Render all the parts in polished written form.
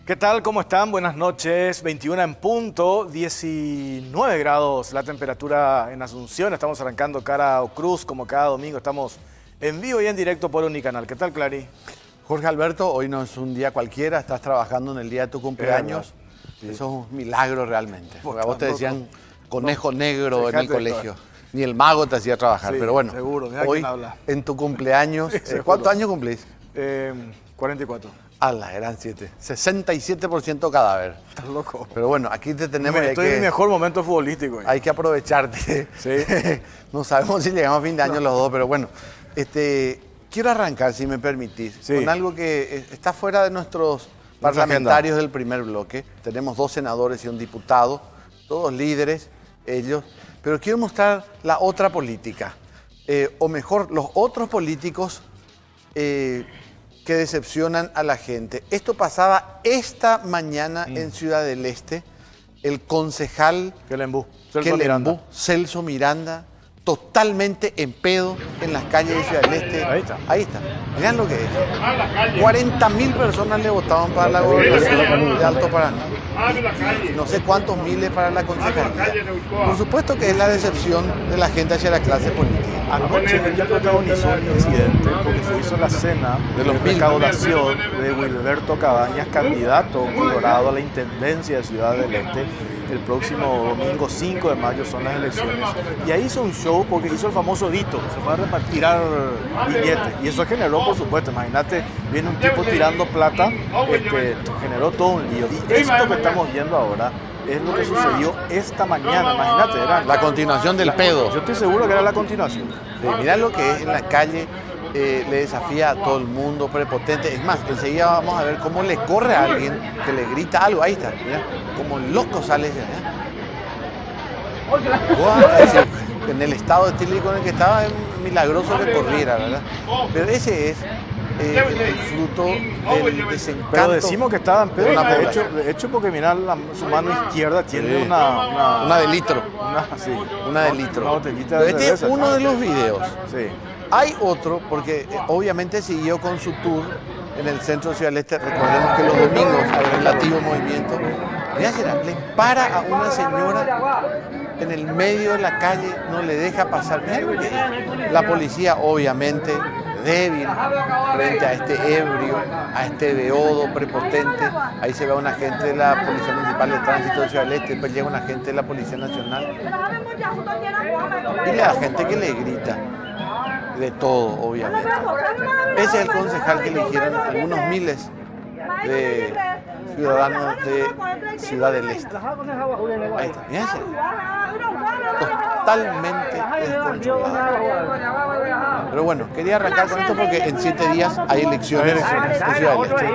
¿Qué tal? ¿Cómo están? Buenas noches. 21 en punto, 19 grados la temperatura en Asunción. Estamos arrancando cara a Ocruz, como cada domingo. Estamos en vivo y en directo por Unicanal. ¿Qué tal, Clary? Jorge Alberto, hoy no es un día cualquiera, estás trabajando en el día de tu cumpleaños. Sí. Eso es un milagro realmente. Porque a vos te decían conejo negro en el colegio. Ni el mago te hacía trabajar. Sí, pero bueno, seguro, hoy en tu cumpleaños, ¿cuántos años cumplís? 44. Ala, eran 7. 67% cadáver. Estás loco. Pero bueno, aquí te tenemos. Estoy en mi mejor momento futbolístico. Hay que aprovecharte. Sí. No sabemos si llegamos a fin de año los dos, pero bueno. Quiero arrancar, si me permitís, con algo que está fuera de nuestros parlamentarios del primer bloque. Tenemos 2 senadores y un diputado, todos líderes, ellos. Pero quiero mostrar la otra política. O mejor, los otros políticos que decepcionan a la gente. Esto pasaba esta mañana en Ciudad del Este. El concejal Celso Miranda, totalmente en pedo en las calles de Ciudad del Este. Ahí está. Mirá lo que es. 40.000 personas le votaban para la gobernación de Alto Paraná. No sé cuántos miles para la concejalía. Por supuesto que es la decepción de la gente hacia la clase política. Anoche él ya protagonizó un incidente porque se hizo la cena de recaudación de Wilberto Cabañas, candidato colorado a la intendencia de Ciudad del Este. El próximo domingo 5 de mayo son las elecciones. Y ahí hizo un show porque hizo el famoso Dito. Se fue a repartir billetes. Y eso generó, por supuesto, imagínate, viene un tipo tirando plata, generó todo un lío. Y esto que estamos viendo ahora es lo que sucedió esta mañana. Imagínate, era la continuación del pedo. Yo estoy seguro que era la continuación. Mirá lo que es en la calle. Le desafía a todo el mundo, prepotente. Es más, enseguida vamos a ver cómo le corre a alguien que le grita algo. Ahí está, mirá, como loco sale de allá. En el estado etílico en el que estaba, es milagroso que corriera, ¿verdad? Pero ese es el fruto del desencanto. Pero decimos que estaba en pedo, de hecho porque mirá, su mano izquierda tiene una de litro. Una de litro. Una botellita de Pero este es uno de los videos. Sí. Hay otro, porque obviamente siguió con su tour en el centro de Ciudad del Este. Recordemos que los domingos hay relativo movimiento. Mirá, le para a una señora en el medio de la calle, no le deja pasar. Mirá, la policía, obviamente, débil frente a este ebrio, a este beodo prepotente. Ahí se ve a un agente de la Policía Municipal de Tránsito de Ciudad del Este, después llega un agente de la Policía Nacional. Y la gente que le grita. De todo, obviamente. Ese es el concejal que eligieron algunos miles de ciudadanos de Ciudad del Este. Ahí está, fíjense. Totalmente descontrolado. Pero bueno, quería arrancar con esto porque en 7 días hay elecciones en Ciudad del Este.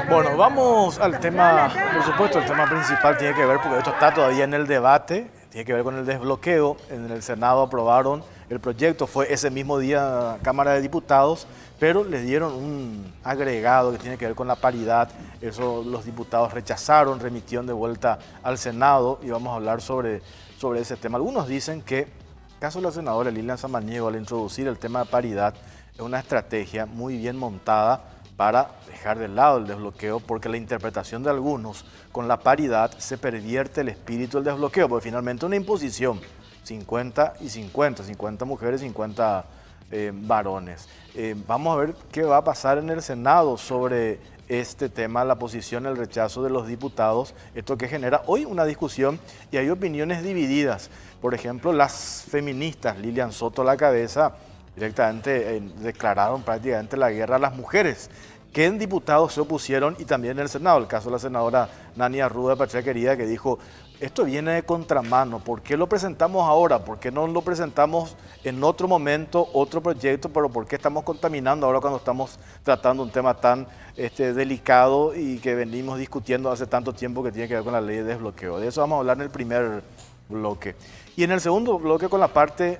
Bueno, vamos al tema, por supuesto, el tema principal tiene que ver, porque esto está todavía en el debate, tiene que ver con el desbloqueo. En el Senado aprobaron el proyecto, fue ese mismo día Cámara de Diputados, pero les dieron un agregado que tiene que ver con la paridad. Eso los diputados rechazaron, remitieron de vuelta al Senado y vamos a hablar sobre ese tema. Algunos dicen que, en el caso de la senadora Lilian Samaniego, al introducir el tema de paridad, es una estrategia muy bien montada para dejar de lado el desbloqueo, porque la interpretación de algunos con la paridad se pervierte el espíritu del desbloqueo, porque finalmente una imposición 50 y 50, 50 mujeres, 50 varones. Vamos a ver qué va a pasar en el Senado sobre este tema, la posición, el rechazo de los diputados, esto que genera hoy una discusión y hay opiniones divididas. Por ejemplo, las feministas, Lilian Soto a la cabeza, directamente declararon prácticamente la guerra a las mujeres, que en diputados se opusieron y también en el Senado. El caso de la senadora Nani Arruda de Patria Querida, que dijo, esto viene de contramano, ¿por qué lo presentamos ahora? ¿Por qué no lo presentamos en otro momento, otro proyecto? Pero ¿por qué estamos contaminando ahora cuando estamos tratando un tema tan delicado y que venimos discutiendo hace tanto tiempo, que tiene que ver con la ley de desbloqueo? De eso vamos a hablar en el primer bloque. Y en el segundo bloque con la parte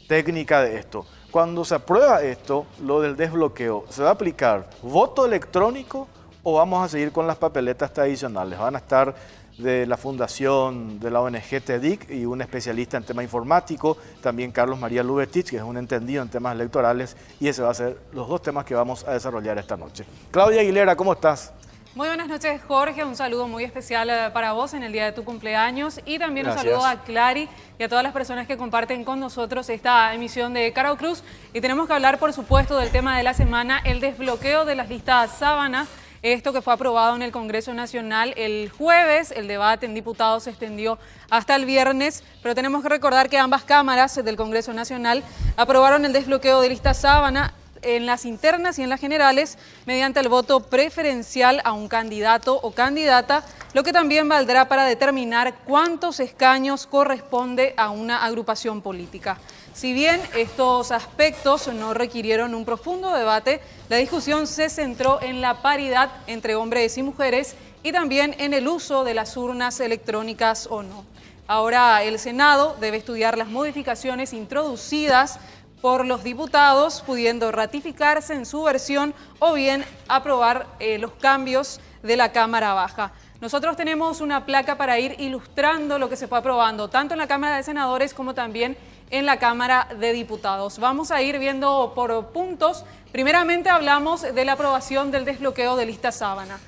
técnica de esto. Cuando se aprueba esto, lo del desbloqueo, ¿se va a aplicar voto electrónico o vamos a seguir con las papeletas tradicionales? Van a estar de la fundación de la ONG TEDIC y un especialista en tema informático, también Carlos María Lubetich, que es un entendido en temas electorales, y ese va a ser los dos temas que vamos a desarrollar esta noche. Claudia Aguilera, ¿cómo estás? Muy buenas noches, Jorge. Un saludo muy especial para vos en el día de tu cumpleaños y también Gracias. un saludo a Clary y a todas las personas que comparten con nosotros esta emisión de Caro Cruz. Y tenemos que hablar, por supuesto, del tema de la semana, el desbloqueo de las listas sábana. Esto que fue aprobado en el Congreso Nacional el jueves, el debate en diputados se extendió hasta el viernes, pero tenemos que recordar que ambas cámaras del Congreso Nacional aprobaron el desbloqueo de listas sábana en las internas y en las generales mediante el voto preferencial a un candidato o candidata, lo que también valdrá para determinar cuántos escaños corresponde a una agrupación política. Si bien estos aspectos no requirieron un profundo debate, la discusión se centró en la paridad entre hombres y mujeres y también en el uso de las urnas electrónicas o no. Ahora el Senado debe estudiar las modificaciones introducidas por los diputados, pudiendo ratificarse en su versión o bien aprobar los cambios de la Cámara Baja. Nosotros tenemos una placa para ir ilustrando lo que se fue aprobando, tanto en la Cámara de Senadores como también en la Cámara de Diputados. Vamos a ir viendo por puntos. Primeramente hablamos de la aprobación del desbloqueo de listas sábana.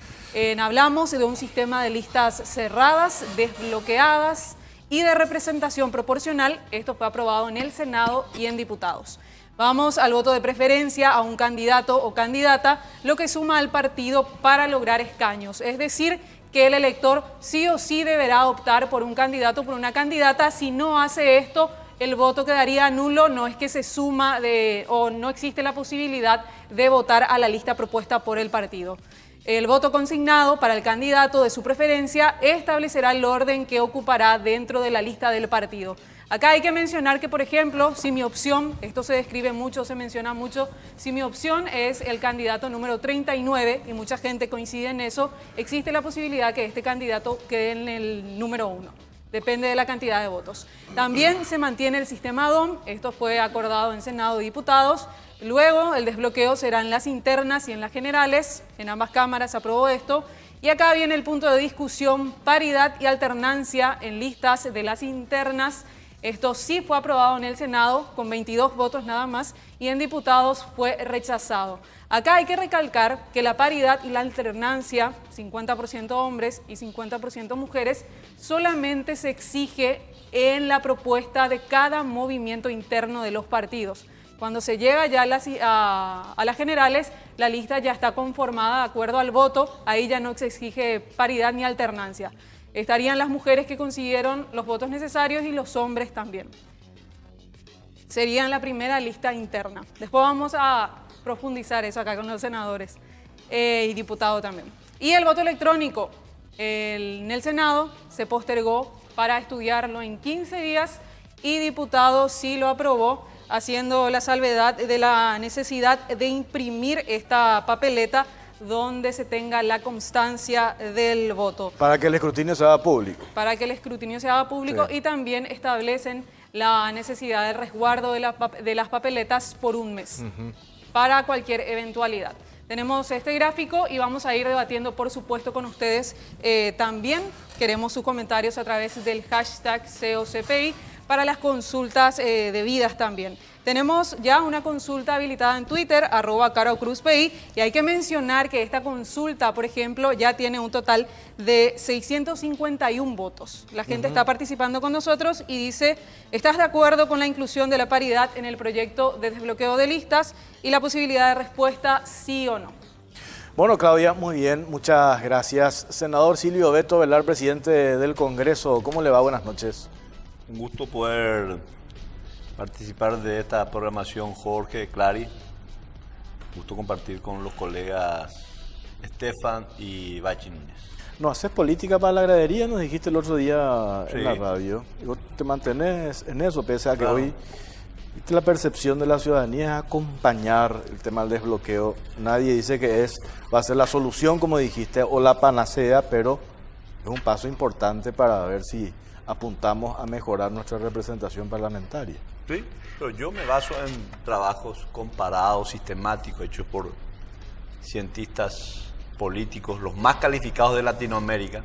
Hablamos de un sistema de listas cerradas, desbloqueadas, y de representación proporcional. Esto fue aprobado en el Senado y en diputados. Vamos al voto de preferencia a un candidato o candidata, lo que suma al partido para lograr escaños. Es decir, que el elector sí o sí deberá optar por un candidato o por una candidata. Si no hace esto, el voto quedaría nulo, no es que se suma o no existe la posibilidad de votar a la lista propuesta por el partido. El voto consignado para el candidato de su preferencia establecerá el orden que ocupará dentro de la lista del partido. Acá hay que mencionar que, por ejemplo, si mi opción, esto se describe mucho, se menciona mucho, si mi opción es el candidato número 39, y mucha gente coincide en eso, existe la posibilidad que este candidato quede en el número 1. Depende de la cantidad de votos. También se mantiene el sistema DOM, esto fue acordado en Senado y Diputados. Luego el desbloqueo será en las internas y en las generales, en ambas cámaras se aprobó esto. Y acá viene el punto de discusión, paridad y alternancia en listas de las internas. Esto sí fue aprobado en el Senado con 22 votos nada más y en diputados fue rechazado. Acá hay que recalcar que la paridad y la alternancia, 50% hombres y 50% mujeres, solamente se exige en la propuesta de cada movimiento interno de los partidos. Cuando se llega ya a las generales, la lista ya está conformada de acuerdo al voto, ahí ya no se exige paridad ni alternancia. Estarían las mujeres que consiguieron los votos necesarios y los hombres también. Serían la primera lista interna. Después vamos a profundizar eso acá con los senadores y diputados también. Y el voto electrónico en el Senado se postergó para estudiarlo en 15 días y diputados sí lo aprobó, haciendo la salvedad de la necesidad de imprimir esta papeleta donde se tenga la constancia del voto. Para que el escrutinio se haga público. Para que el escrutinio se haga público, sí. Y también establecen la necesidad de resguardo de las papeletas por un mes, para cualquier eventualidad. Tenemos este gráfico y vamos a ir debatiendo, por supuesto, con ustedes. También queremos sus comentarios a través del hashtag COCPI para las consultas debidas también. Tenemos ya una consulta habilitada en Twitter, @CaroCruzPI, y hay que mencionar que esta consulta, por ejemplo, ya tiene un total de 651 votos. La gente está participando con nosotros y dice, ¿estás de acuerdo con la inclusión de la paridad en el proyecto de desbloqueo de listas? Y la posibilidad de respuesta, sí o no. Bueno, Claudia, muy bien, muchas gracias. Senador Silvio Beto Velar, presidente del Congreso, ¿cómo le va? Buenas noches. Un gusto poder participar de esta programación, Jorge, Clary. Gusto compartir con los colegas Estefan y Bachi Núñez. ¿No haces política para la gradería? Nos dijiste el otro día Sí. en la radio. Y vos te mantenés en eso, pese a que Claro. hoy la percepción de la ciudadanía es acompañar el tema del desbloqueo. Nadie dice que va a ser la solución, como dijiste, o la panacea, pero es un paso importante para ver si apuntamos a mejorar nuestra representación parlamentaria. Sí, pero yo me baso en trabajos comparados, sistemáticos, hechos por cientistas políticos, los más calificados de Latinoamérica.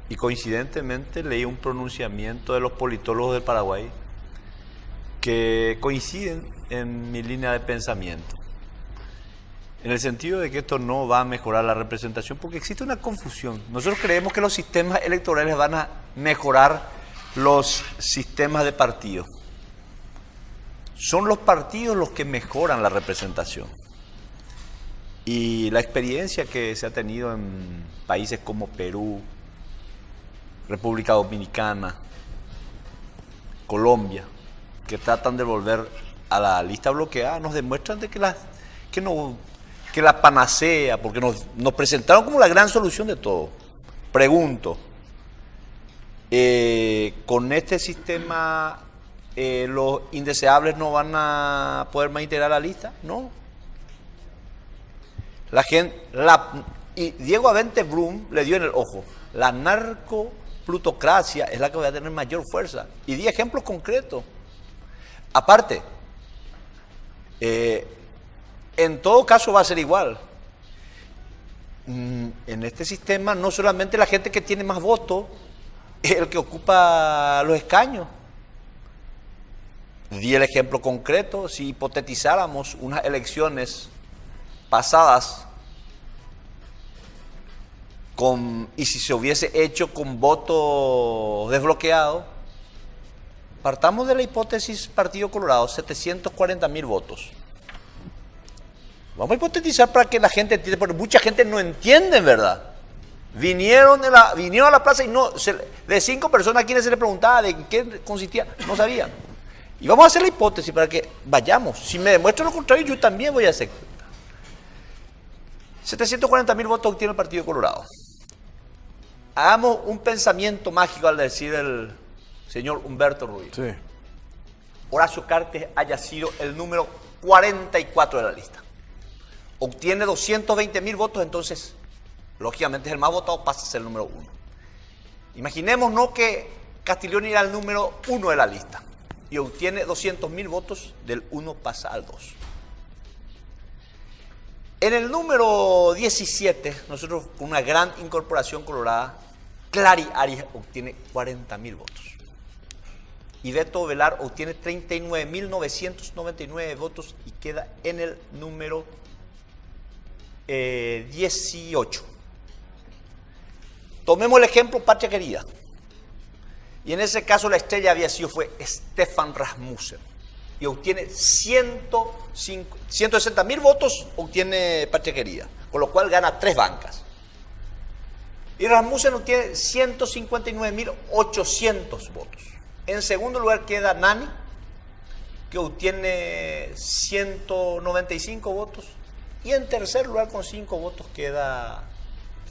Y coincidentemente leí un pronunciamiento de los politólogos del Paraguay que coinciden en mi línea de pensamiento. En el sentido de que esto no va a mejorar la representación, porque existe una confusión. Nosotros creemos que los sistemas electorales van a mejorar los sistemas de partidos. Son los partidos los que mejoran la representación. Y la experiencia que se ha tenido en países como Perú, República Dominicana, Colombia, que tratan de volver a la lista bloqueada, nos demuestran de que la panacea, porque nos presentaron como la gran solución de todo. Pregunto, ¿con este sistema los indeseables no van a poder más integrar la lista? No. Y Diego Avente Brum le dio en el ojo, la narcoplutocracia es la que va a tener mayor fuerza. Y di ejemplos concretos. Aparte, en todo caso va a ser igual. En este sistema no solamente la gente que tiene más votos es el que ocupa los escaños. Di el ejemplo concreto, si hipotetizáramos unas elecciones pasadas y si se hubiese hecho con voto desbloqueado, partamos de la hipótesis Partido Colorado, 740.000 votos. Vamos a hipotetizar para que la gente entienda, porque mucha gente no entiende, ¿verdad? Vinieron a la plaza y de 5 personas a quienes se les preguntaba de qué consistía, no sabían. Y vamos a hacer la hipótesis para que vayamos. Si me demuestran lo contrario, yo también voy a hacer. 740.000 votos obtiene el Partido Colorado. Hagamos un pensamiento mágico al decir el señor Humberto Rubio. Sí. Horacio Cartes haya sido el número 44 de la lista. Obtiene 220.000 votos, entonces, lógicamente es el más votado, pasa a ser el número 1. Imaginémonos que Castiglioni era el número 1 de la lista y obtiene 200.000 votos, del 1 pasa al 2. En el número 17, nosotros con una gran incorporación colorada, Clary Arias obtiene 40.000 votos. Y Beto Velar obtiene 39.999 votos y queda en el número 18. Tomemos el ejemplo Patria Querida. Y en ese caso la estrella fue Stefan Rasmussen. Y obtiene 160.000 votos, obtiene Patria Querida, con lo cual gana 3 bancas. Y Rasmussen obtiene 159.800 votos. En segundo lugar queda Nani, que obtiene 195 votos. Y en tercer lugar, con 5 votos, queda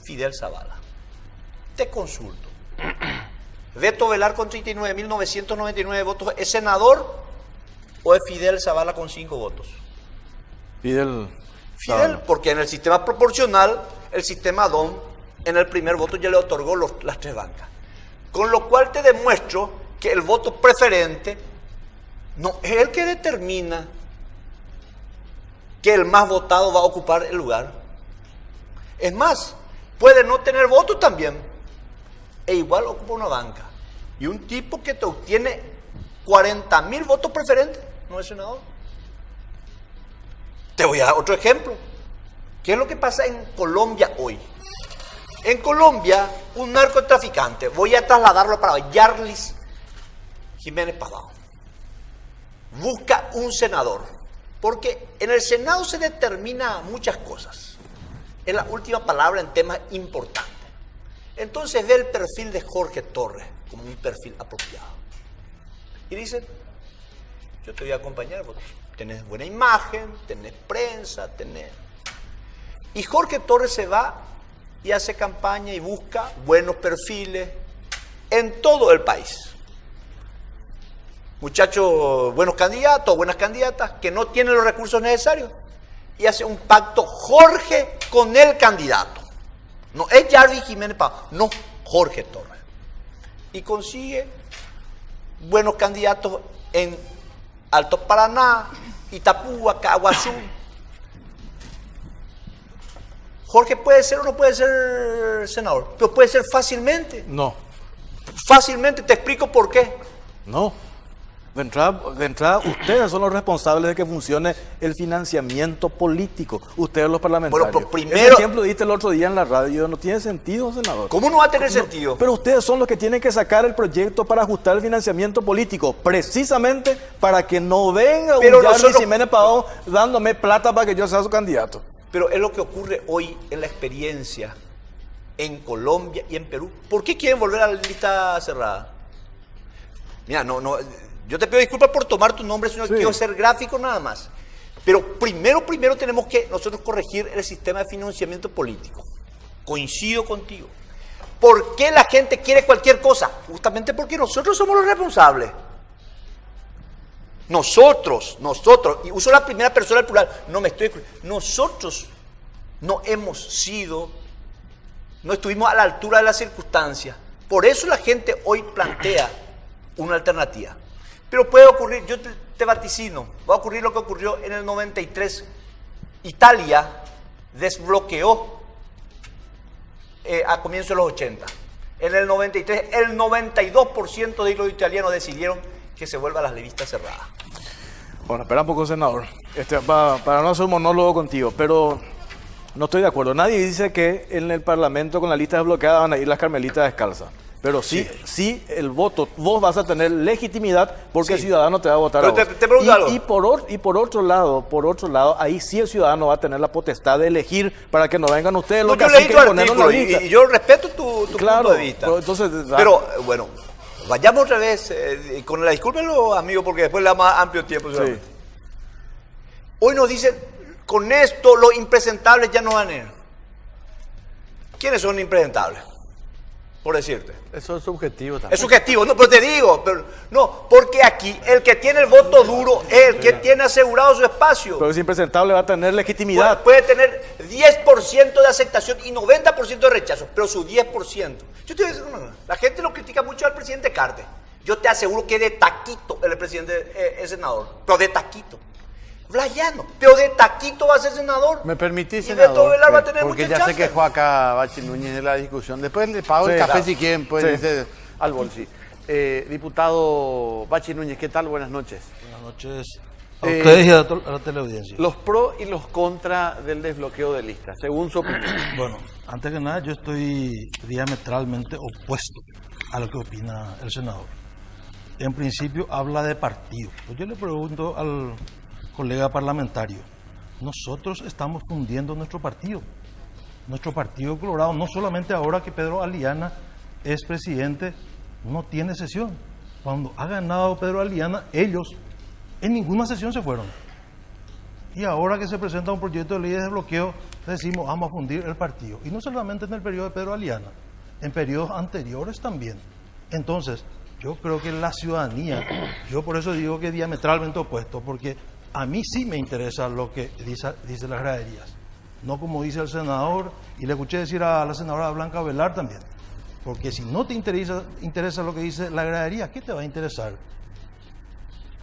Fidel Zavala. Te consulto. Beto Velar con 39.999 votos, ¿es senador o es Fidel Zavala con 5 votos? Fidel, porque en el sistema proporcional, el sistema DOM, en el primer voto ya le otorgó las 3 bancas. Con lo cual te demuestro que el voto preferente no es el que determina que el más votado va a ocupar el lugar. Es más, puede no tener votos también, e igual ocupa una banca. Y un tipo que te obtiene 40.000 votos preferentes no es senador. Te voy a dar otro ejemplo. ¿Qué es lo que pasa en Colombia hoy? En Colombia, un narcotraficante, voy a trasladarlo para Yarlis Jiménez Pavao, busca un senador, porque en el Senado se determina muchas cosas. Es la última palabra en temas importantes. Entonces ve el perfil de Jorge Torres como un perfil apropiado. Y dice, yo te voy a acompañar porque tenés buena imagen, tenés prensa, Y Jorge Torres se va y hace campaña y busca buenos perfiles en todo el país. Muchachos, buenos candidatos, buenas candidatas que no tienen los recursos necesarios. Y hace un pacto Jorge con el candidato. No es Yarlis Jiménez Pavao, no, Jorge Torres. Y consigue buenos candidatos en Alto Paraná, Itapúa, Caguazú. Jorge puede ser o no puede ser senador, pero puede ser fácilmente. No. Fácilmente, te explico por qué. No. De entrada, ustedes son los responsables de que funcione el financiamiento político. Ustedes los parlamentarios. Bueno, pero primero... Ese ejemplo diste el otro día en la radio. No tiene sentido, senador. ¿Cómo no va a tener sentido? Pero ustedes son los que tienen que sacar el proyecto para ajustar el financiamiento político. Precisamente para que no venga un Yarvis Jiménez Pavón dándome plata para que yo sea su candidato. Pero es lo que ocurre hoy en la experiencia en Colombia y en Perú. ¿Por qué quieren volver a la lista cerrada? Mira, yo te pido disculpas por tomar tu nombre, sino que quiero ser gráfico nada más. Pero primero tenemos que nosotros corregir el sistema de financiamiento político. Coincido contigo. ¿Por qué la gente quiere cualquier cosa? Justamente porque nosotros somos los responsables. Nosotros, y uso la primera persona del plural, nosotros no estuvimos a la altura de las circunstancias. Por eso la gente hoy plantea una alternativa. Pero puede ocurrir, yo te vaticino, va a ocurrir lo que ocurrió en el 93. Italia desbloqueó a comienzos de los 80. En el 93, el 92% de los italianos decidieron que se vuelva a las listas cerradas. Bueno, espera un poco, senador. Para no hacer un monólogo contigo, pero no estoy de acuerdo. Nadie dice que en el Parlamento con la lista desbloqueada van a ir las carmelitas descalzas. Pero sí el voto, vos vas a tener legitimidad porque el ciudadano te va a votar. Pero te pregunto algo. Y por otro lado, ahí sí el ciudadano va a tener la potestad de elegir para que no vengan ustedes los que leí tu artículo y yo respeto tu punto de vista. Pero bueno, vayamos otra vez, con la disculpa a los amigos porque después le da más amplio tiempo. Sí. Hoy nos dicen, con esto los impresentables ya no van a ir. ¿Quiénes son impresentables? Por decirte. Eso es subjetivo también. Es subjetivo, no, pero te digo, porque aquí el que tiene el voto duro es el que tiene asegurado su espacio. Pero es impresentable, va a tener legitimidad. Puede tener 10% de aceptación y 90% de rechazo, pero su 10%. Yo te voy a decir una cosa, la gente lo critica mucho al presidente Carter. Yo te aseguro que de taquito el presidente es senador, pero de taquito. Blayano, pero de taquito va a ser senador. ¿Me permitís, senador? Beto Velar va a tener porque ya se quejó acá Bachi Núñez de la discusión. Después le pago el café si quieren, pues dice al bolsillo. Diputado Bachi Núñez, ¿qué tal? Buenas noches. Buenas noches a ustedes y a la teleaudiencia. Los pros y los contras del desbloqueo de listas, según su opinión. Bueno, antes que nada, yo estoy diametralmente opuesto a lo que opina el senador. En principio habla de partido. Pues yo le pregunto al colega parlamentario, nosotros estamos fundiendo nuestro partido Colorado, no solamente ahora que Pedro Aliana es presidente, no tiene sesión. Cuando ha ganado Pedro Aliana, ellos en ninguna sesión se fueron. Y ahora que se presenta un proyecto de ley de desbloqueo, decimos vamos a fundir el partido. Y no solamente en el periodo de Pedro Aliana, en periodos anteriores también. Entonces, yo creo que la ciudadanía, yo por eso digo que diametralmente opuesto, porque a mí sí me interesa lo que dice las graderías, no como dice el senador, y le escuché decir a la senadora Blanca Velar también, porque si no te interesa lo que dice la gradería, ¿qué te va a interesar?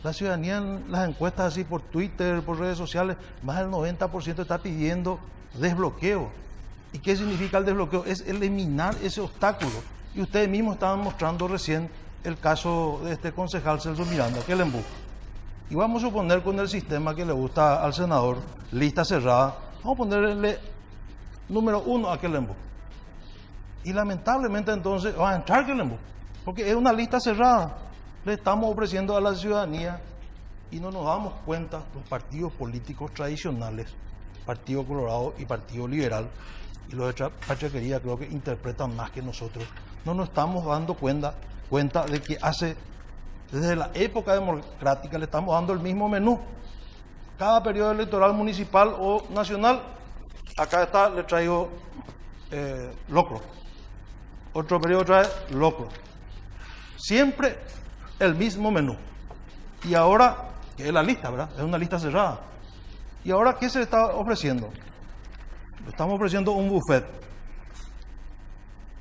La ciudadanía en las encuestas así por Twitter, por redes sociales, más del 90% está pidiendo desbloqueo. ¿Y qué significa el desbloqueo? Es eliminar ese obstáculo. Y ustedes mismos estaban mostrando recién el caso de este concejal Celso Miranda, que le embuja. Y vamos a suponer con el sistema que le gusta al senador, lista cerrada, vamos a ponerle número 1 a Quelembo. Y lamentablemente entonces va a entrar Quelembo, porque es una lista cerrada. Le estamos ofreciendo a la ciudadanía y no nos damos cuenta, los partidos políticos tradicionales, Partido Colorado y Partido Liberal, y los de Pachaquería creo que interpretan más que nosotros, no nos estamos dando cuenta de que desde la época democrática le estamos dando el mismo menú. Cada periodo electoral municipal o nacional, acá está, le traigo locro. Otro periodo trae locro. Siempre el mismo menú. Y ahora, que es la lista, ¿verdad? Es una lista cerrada. ¿Y ahora qué se le está ofreciendo? Le estamos ofreciendo un buffet.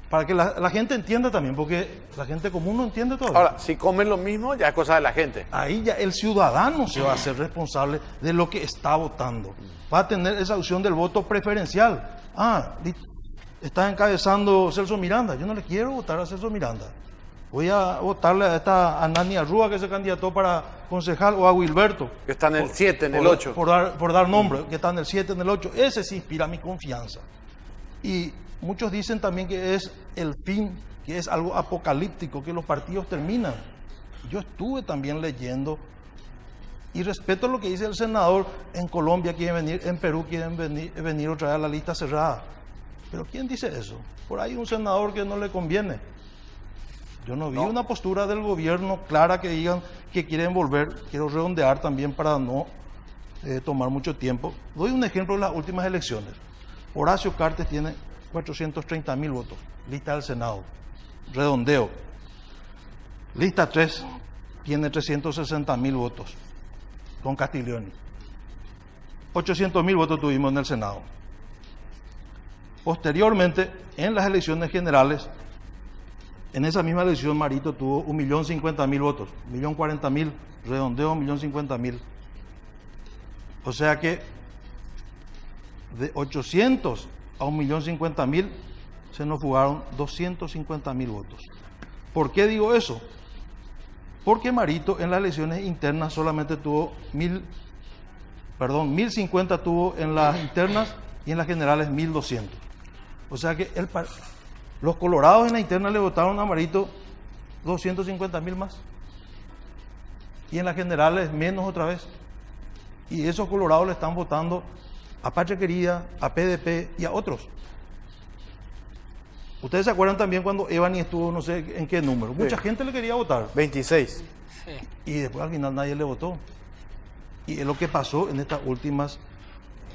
Para que la gente entienda también, porque la gente común no entiende todo. Ahora, si comen lo mismo, ya es cosa de la gente. Ahí ya el ciudadano se va a hacer responsable de lo que está votando. Va a tener esa opción del voto preferencial. Está encabezando Celso Miranda. Yo no le quiero votar a Celso Miranda. voy a votarle a Nani Arrúa, que se candidató para concejal, o a Wilberto. Que está en el 7, en el 8. Por dar nombre, que está en el 7, en el 8. Ese sí inspira mi confianza. Y muchos dicen también que es el fin, que es algo apocalíptico, que los partidos terminan. Yo estuve también leyendo y respeto lo que dice el senador. En Colombia quieren venir, en Perú quieren venir otra vez a la lista cerrada. Pero ¿quién dice eso? Por ahí un senador que no le conviene. Yo no vi una postura del gobierno clara que digan que quieren volver. Quiero redondear también para no tomar mucho tiempo. Doy un ejemplo de las últimas elecciones. Horacio Cartes tiene 430.000 votos, lista del Senado. Redondeo. Lista 3 tiene 360.000 votos, con Castiglioni. 800.000 votos tuvimos en el Senado. Posteriormente, en las elecciones generales, en esa misma elección Marito tuvo 1.050.000 votos, 1.040.000, redondeo 1.050.000. O sea que de 800 a 1.050.000 se nos fugaron 250.000 votos. ¿Por qué digo eso? Porque Marito en las elecciones internas solamente tuvo 1.050 tuvo en las internas y en las generales 1.200. O sea que los colorados en la interna le votaron a Marito 250.000 más. Y en las generales menos otra vez. Y esos colorados le están votando a Patria Querida, a PDP y a otros. Ustedes se acuerdan también cuando Evani estuvo no sé en qué número. Mucha gente le quería votar. 26. Y después al final nadie le votó. Y es lo que pasó en estas últimas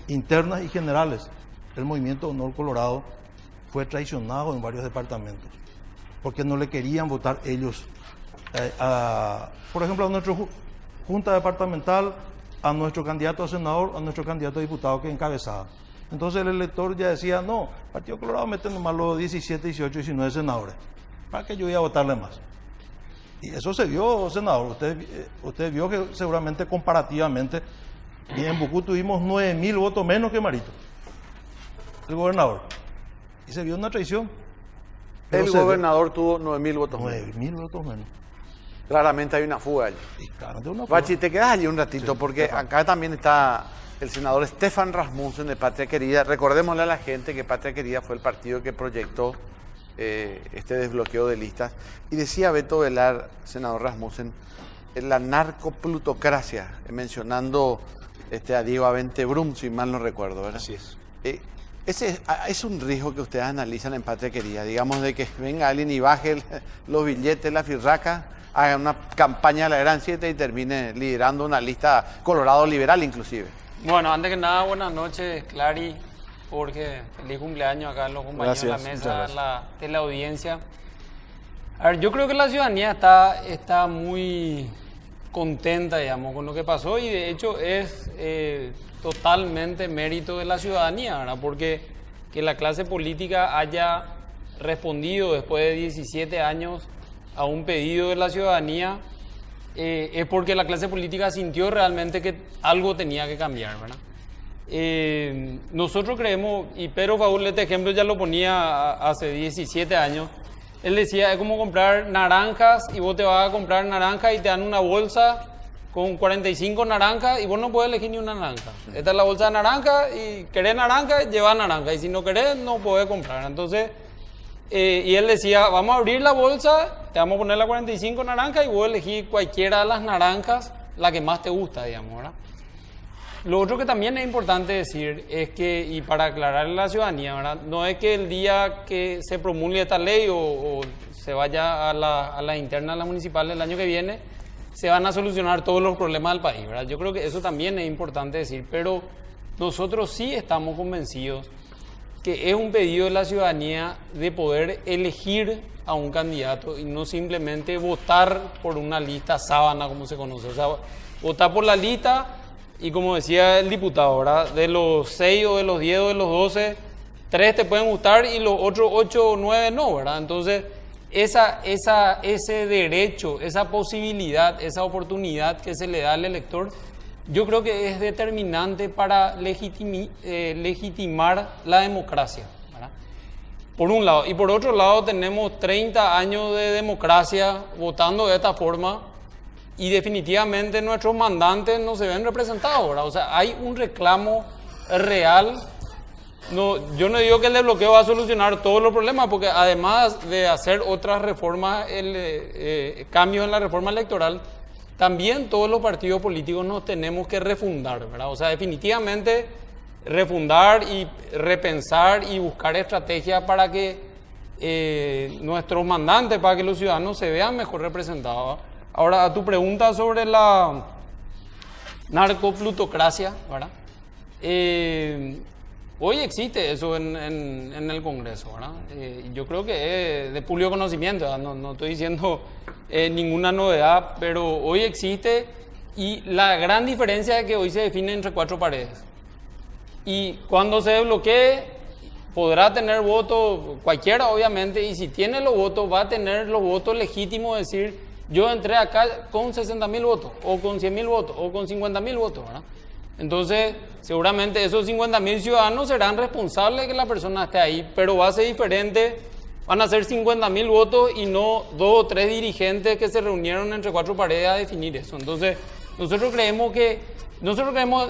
internas y generales. El movimiento Honor Colorado fue traicionado en varios departamentos. Porque no le querían votar ellos. Por ejemplo, a nuestra junta departamental, a nuestro candidato a senador, a nuestro candidato a diputado que encabezaba. Entonces el elector ya decía, no, Partido Colorado mete nomás los 17, 18, 19 senadores. ¿Para qué yo iba a votarle más? Y eso se vio, senador. Usted vio que seguramente comparativamente, y en Bucú tuvimos 9.000 votos menos que Marito, el gobernador. Y se vio una traición. El gobernador tuvo 9.000 votos menos. 9.000 votos menos. Claramente hay una fuga allí. Y claramente una fuga. Bachi, te quedas allí un ratito, porque acá también está el senador Stefan Rasmussen de Patria Querida. Recordémosle a la gente que Patria Querida fue el partido que proyectó este desbloqueo de listas. Y decía Beto Velar, senador Rasmussen, la narcoplutocracia, mencionando a Diego Aventebrum, si mal no recuerdo, ¿verdad? Así es. Ese es un riesgo que ustedes analizan en Patria Querida, digamos, de que venga alguien y baje los billetes, la firraca, haga una campaña de la Gran 7 y termine liderando una lista Colorado liberal inclusive. Bueno, antes que nada, buenas noches, Clary, Jorge, feliz cumpleaños acá a los compañeros de la mesa, de la audiencia. A ver, yo creo que la ciudadanía está muy contenta, digamos, con lo que pasó, y de hecho es totalmente mérito de la ciudadanía, ¿verdad? Porque que la clase política haya respondido después de 17 años a un pedido de la ciudadanía es porque la clase política sintió realmente que algo tenía que cambiar, ¿verdad? Nosotros creemos, y Pedro Faúl este ejemplo ya lo ponía hace 17 años, él decía, es como comprar naranjas y vos te vas a comprar naranjas y te dan una bolsa con 45 naranjas y vos no puedes elegir ni una naranja. Esta es la bolsa de naranja y querés naranja, lleva naranja, y si no querés no podés comprar. Entonces, y él decía, vamos a abrir la bolsa, te vamos a poner la 45 naranjas y vos elegís cualquiera de las naranjas, la que más te gusta, digamos, ¿verdad? Lo otro que también es importante decir es que, y para aclararle a la ciudadanía, ¿verdad? No es que el día que se promulgue esta ley o se vaya a la interna, a la municipal el año que viene, se van a solucionar todos los problemas del país, ¿verdad? Yo creo que eso también es importante decir, pero nosotros sí estamos convencidos que es un pedido de la ciudadanía de poder elegir a un candidato y no simplemente votar por una lista sábana, como se conoce. O sea, votar por la lista y, como decía el diputado, ¿verdad? De los 6 o de los 10 o de los 12, 3 te pueden gustar y los otros 8 o 9 no, ¿verdad? Entonces, ese derecho, esa posibilidad, esa oportunidad que se le da al elector, yo creo que es determinante para legitimar la democracia, ¿verdad? Por un lado. Y por otro lado tenemos 30 años de democracia votando de esta forma y definitivamente nuestros mandantes no se ven representados, ¿verdad? O sea, hay un reclamo real. No, yo no digo que el desbloqueo va a solucionar todos los problemas, porque además de hacer otras reformas, cambios en la reforma electoral, también todos los partidos políticos nos tenemos que refundar, ¿verdad? O sea, definitivamente refundar y repensar y buscar estrategias para que nuestros mandantes, para que los ciudadanos se vean mejor representados. Ahora, a tu pregunta sobre la narcoplutocracia, ¿verdad? Hoy existe eso en el Congreso, ¿verdad? Yo creo que es de público conocimiento, ¿verdad? No estoy diciendo ninguna novedad, pero hoy existe, y la gran diferencia es que hoy se define entre 4 paredes. Y cuando se desbloquee, podrá tener votos cualquiera, obviamente, y si tiene los votos, va a tener los votos legítimos, es decir, yo entré acá con 60.000 votos, o con 100.000 votos, o con 50.000 votos, ¿verdad? Entonces, seguramente esos 50.000 ciudadanos serán responsables de que la persona esté ahí, pero va a ser diferente, van a ser 50.000 votos y no 2 o 3 dirigentes que se reunieron entre 4 paredes a definir eso. Entonces, nosotros creemos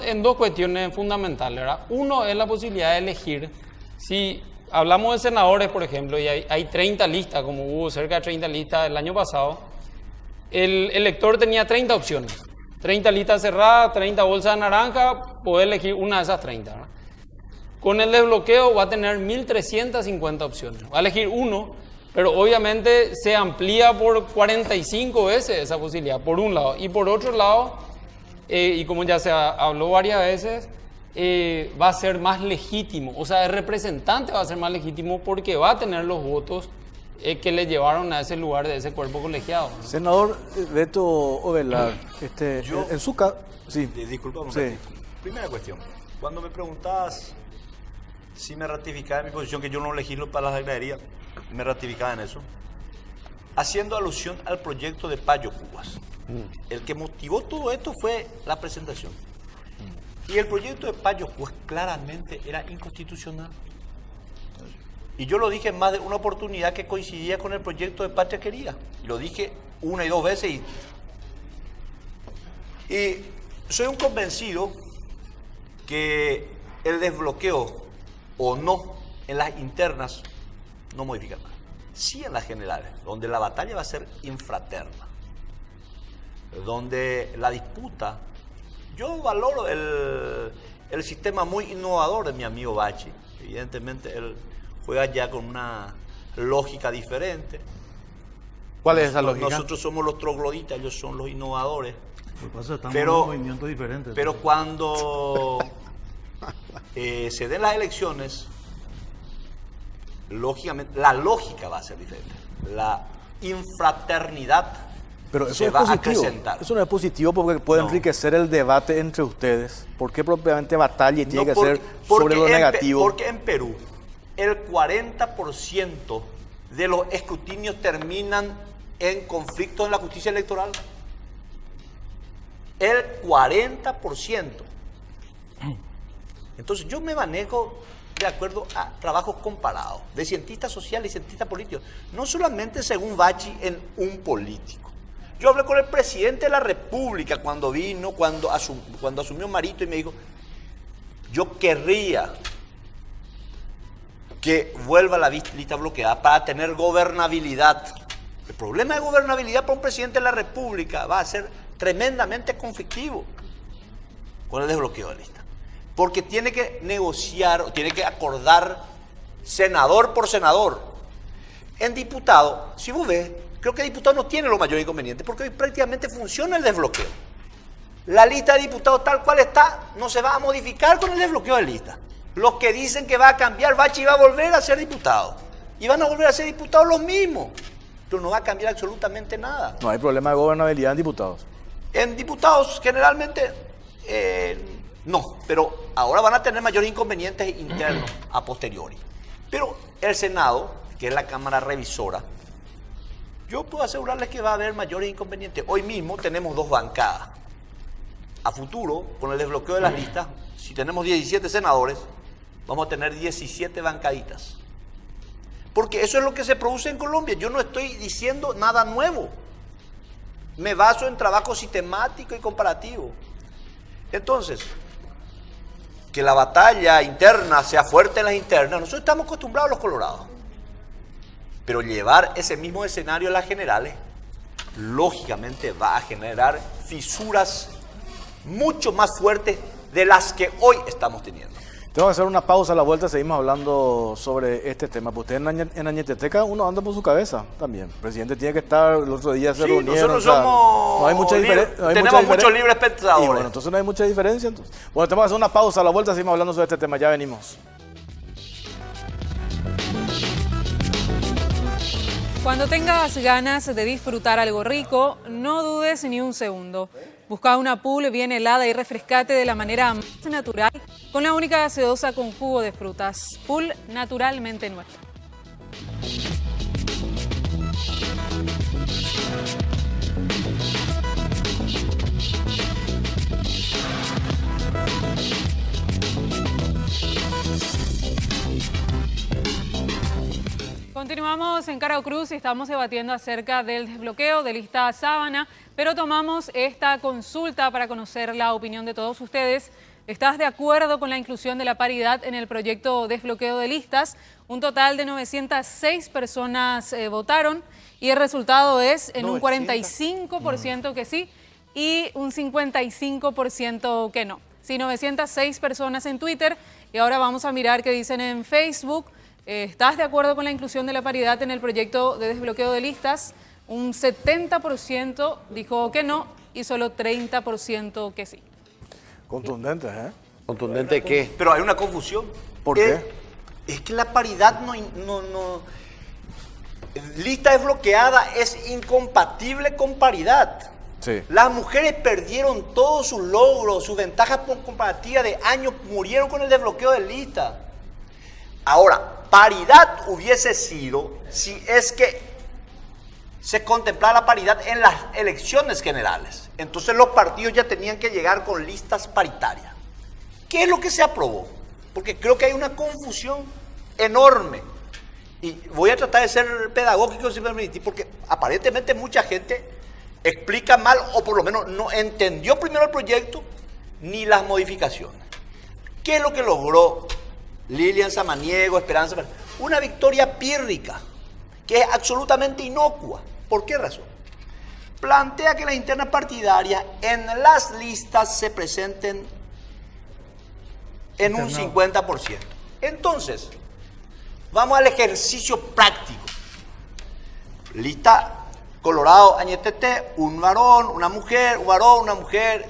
en 2 cuestiones fundamentales, ¿verdad? Uno es la posibilidad de elegir. Si hablamos de senadores, por ejemplo, y hay 30 listas, como hubo cerca de 30 listas el año pasado, el elector tenía 30 opciones. 30 listas cerradas, 30 bolsas de naranja, puede elegir una de esas 30, ¿verdad? Con el desbloqueo va a tener 1.350 opciones. Va a elegir uno, pero obviamente se amplía por 45 veces esa posibilidad, por un lado. Y por otro lado, y como ya se habló varias veces, va a ser más legítimo. O sea, el representante va a ser más legítimo porque va a tener los votos que le llevaron a ese lugar de ese cuerpo colegiado, ¿no? Senador Beto Ovelar, en su caso... Sí. Disculpa un Sí. ratito. Primera cuestión. Cuando me preguntabas si me ratificaba en mi posición, que yo no legislo para las agraderías, me ratificaba en eso, haciendo alusión al proyecto de Payo Cubas. El que motivó todo esto fue la presentación. Y el proyecto de Payo Cubas claramente era inconstitucional. Y yo lo dije en más de una oportunidad que coincidía con el proyecto de Patria Querida. Y lo dije 1 y 2 veces. Y soy un convencido que el desbloqueo o no en las internas no modifica nada. Sí en las generales, donde la batalla va a ser infraterna. Donde la disputa... Yo valoro el sistema muy innovador de mi amigo Bachi. Evidentemente él juega ya con una lógica diferente. ¿Cuál es esa lógica? Nosotros somos los trogloditas, ellos son los innovadores. Lo que pasa es que estamos en un movimiento diferente. Pero cuando se den las elecciones, lógicamente, la lógica va a ser diferente. La infraternidad Pero eso se es va a positivo. acrecentar. Eso no es positivo porque puede No. enriquecer el debate entre ustedes. ¿Por qué propiamente batalla y tiene No, que ser sobre lo negativo? Porque en Perú el 40% de los escrutinios terminan en conflictos en la justicia electoral. El 40%. Entonces yo me manejo de acuerdo a trabajos comparados, de cientistas sociales y cientistas políticos, no solamente según Bachi en un político. Yo hablé con el presidente de la República cuando vino, cuando asumió Marito, y me dijo, yo querría que vuelva la lista bloqueada para tener gobernabilidad. El problema de gobernabilidad para un presidente de la República va a ser tremendamente conflictivo con el desbloqueo de lista. Porque tiene que negociar, o tiene que acordar senador por senador. En diputado, si vos ves, creo que diputado no tiene los mayores inconvenientes, porque hoy prácticamente funciona el desbloqueo. La lista de diputados tal cual está, no se va a modificar con el desbloqueo de lista. Los que dicen que va a cambiar, Bachi va a volver a ser diputado. Y van a volver a ser diputados los mismos. Pero no va a cambiar absolutamente nada. No hay problema de gobernabilidad en diputados. En diputados generalmente no, pero ahora van a tener mayores inconvenientes internos a posteriori. Pero el Senado, que es la Cámara Revisora, yo puedo asegurarles que va a haber mayores inconvenientes. Hoy mismo tenemos 2 bancadas. A futuro, con el desbloqueo de las listas, si tenemos 17 senadores, vamos a tener 17 bancaditas. Porque eso es lo que se produce en Colombia. Yo no estoy diciendo nada nuevo. Me baso en trabajo sistemático y comparativo. Entonces, que la batalla interna sea fuerte en las internas, nosotros estamos acostumbrados los colorados. Pero llevar ese mismo escenario a las generales, lógicamente va a generar fisuras mucho más fuertes de las que hoy estamos teniendo. Tengo que hacer una pausa, a la vuelta seguimos hablando sobre este tema. Pues usted en Añeteteca uno anda por su cabeza también. El presidente tiene que estar, el otro día se Sí, reunieron. nosotros somos no hay mucha diferencia. tenemos muchos libres pensadores. Y bueno, entonces no hay mucha diferencia. Entonces. Bueno, tenemos que hacer una pausa, a la vuelta seguimos hablando sobre este tema. Ya venimos. Cuando tengas ganas de disfrutar algo rico, no dudes ni un segundo. Busca una pool bien helada y refrescate de la manera más natural con la única gaseosa con jugo de frutas. Pool naturalmente nuestra. Continuamos en Caro Cruz y estamos debatiendo acerca del desbloqueo de lista Sábana, pero tomamos esta consulta para conocer la opinión de todos ustedes. ¿Estás de acuerdo con la inclusión de la paridad en el proyecto desbloqueo de listas? Un total de 906 personas votaron y el resultado es en un 45% que sí y un 55% que no. Sí, 906 personas en Twitter y ahora vamos a mirar qué dicen en Facebook. ¿Estás de acuerdo con la inclusión de la paridad en el proyecto de desbloqueo de listas? Un 70% dijo que no y solo 30% que sí. Contundentes, ¿eh? ¿Contundente qué? Pero hay una confusión. ¿Por qué? Es que la paridad no. Lista desbloqueada es incompatible con paridad. Sí. Las mujeres perdieron todos sus logros, sus ventajas comparativas de años, murieron con el desbloqueo de lista. Ahora, paridad hubiese sido si es que se contemplara la paridad en las elecciones generales. Entonces los partidos ya tenían que llegar con listas paritarias. ¿Qué es lo que se aprobó? Porque creo que hay una confusión enorme. Y voy a tratar de ser pedagógico si me permitís, porque aparentemente mucha gente explica mal o por lo menos no entendió primero el proyecto ni las modificaciones. ¿Qué es lo que logró Lilian Samaniego, Esperanza? Una victoria pírrica, que es absolutamente inocua. ¿Por qué razón? Plantea que las internas partidarias en las listas se presenten en un 50%. Entonces, vamos al ejercicio práctico. Lista Colorado, Añetete, un varón, una mujer, un varón, una mujer,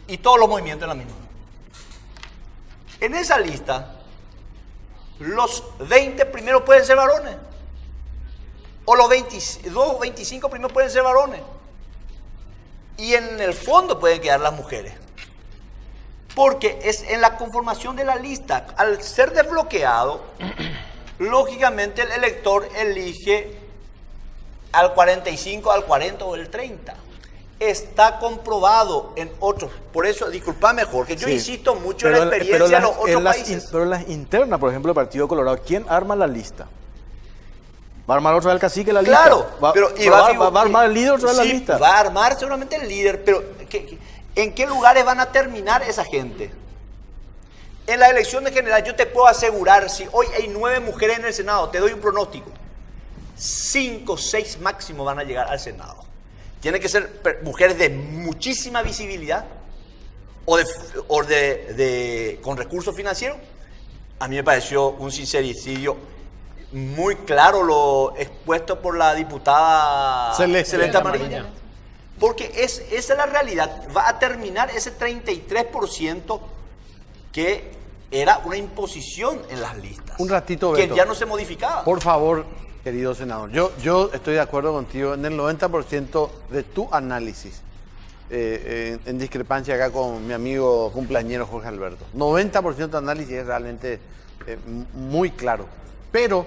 y todos los movimientos en la misma. En esa lista, los 20 primeros pueden ser varones. O los 22 o 25 primeros pueden ser varones. Y en el fondo pueden quedar las mujeres. Porque es en la conformación de la lista. Al ser desbloqueado, lógicamente el elector elige al 45, al 40 o el 30. Está comprobado en otros. Por eso, disculpame, Jorge, yo insisto mucho en la experiencia de los otros países. Pero en las internas, por ejemplo, el Partido Colorado, ¿quién arma la lista? ¿Va a armar otra vez el cacique la lista? Claro, ¿Va a armar el líder otra vez la lista? Va a armar seguramente el líder, pero ¿en qué lugares van a terminar esa gente? En la elección de general yo te puedo asegurar, si hoy hay 9 mujeres en el Senado, te doy un pronóstico, 5, 6 máximo van a llegar al Senado. Tienen que ser mujeres de muchísima visibilidad o con recursos financieros. A mí me pareció un sincericidio muy claro lo expuesto por la diputada Celeste Amarilla. Porque esa es la realidad. Va a terminar ese 33% que era una imposición en las listas. Un ratito, Beto. Que ya no se modificaba. Por favor, querido senador, yo estoy de acuerdo contigo en el 90% de tu análisis, en discrepancia acá con mi amigo cumpleañero Jorge Alberto. 90% de análisis es realmente muy claro. Pero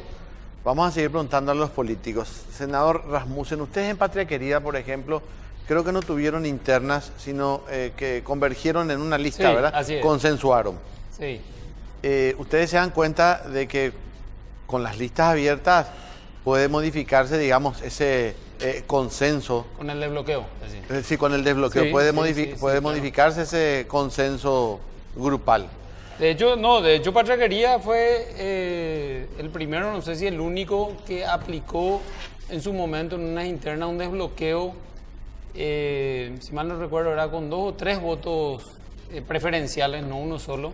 vamos a seguir preguntando a los políticos. Senador Rasmussen, ustedes en Patria Querida, por ejemplo, creo que no tuvieron internas, sino que convergieron en una lista, Sí, ¿verdad? así es. Consensuaron. Sí. Ustedes se dan cuenta de que con las listas abiertas puede modificarse, digamos, ese consenso. Con el desbloqueo. Es decir. Sí, con el desbloqueo Sí, puede, sí, puede claro. modificarse ese consenso grupal. De hecho Patraquería fue el primero, no sé si el único, que aplicó en su momento en unas internas un desbloqueo, si mal no recuerdo, era con 2 o 3 votos preferenciales, no uno solo.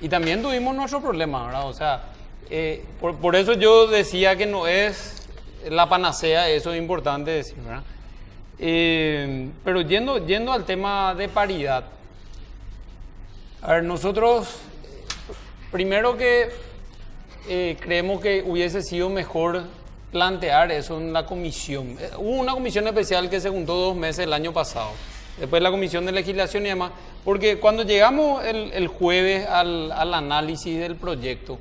Y también tuvimos nuestro problema, ¿verdad? O sea, por eso yo decía que no es la panacea, eso es importante decir, ¿verdad? Pero yendo al tema de paridad, a ver, nosotros, primero que creemos que hubiese sido mejor plantear eso en la comisión. Hubo una comisión especial que se juntó 2 meses el año pasado, después la comisión de legislación y demás, porque cuando llegamos el jueves al análisis del proyecto,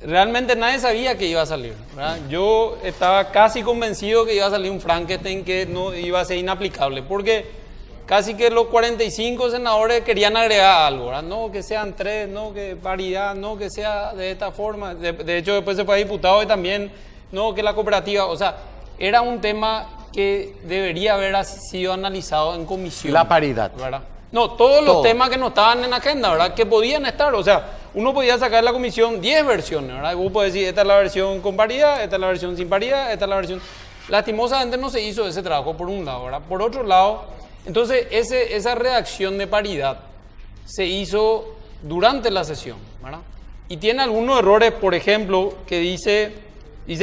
realmente nadie sabía que iba a salir, ¿verdad? Yo estaba casi convencido que iba a salir un Frankenstein que no iba a ser inaplicable, porque casi que los 45 senadores querían agregar algo, ¿verdad? No, que sean 3, no, que paridad, no, que sea de esta forma. De hecho, después se fue a diputado y también, no, que la cooperativa, o sea, era un tema que debería haber sido analizado en comisión. La paridad. ¿Verdad? No, todos los Todo. temas que no estaban en agenda, ¿verdad? Que podían estar, o sea, uno podía sacar de la comisión 10 versiones, ¿verdad? Y vos podés decir, esta es la versión con paridad, esta es la versión sin paridad, esta es la versión... Lastimosamente no se hizo ese trabajo por un lado, ¿verdad? Por otro lado, entonces esa redacción de paridad se hizo durante la sesión, ¿verdad? Y tiene algunos errores, por ejemplo, que dice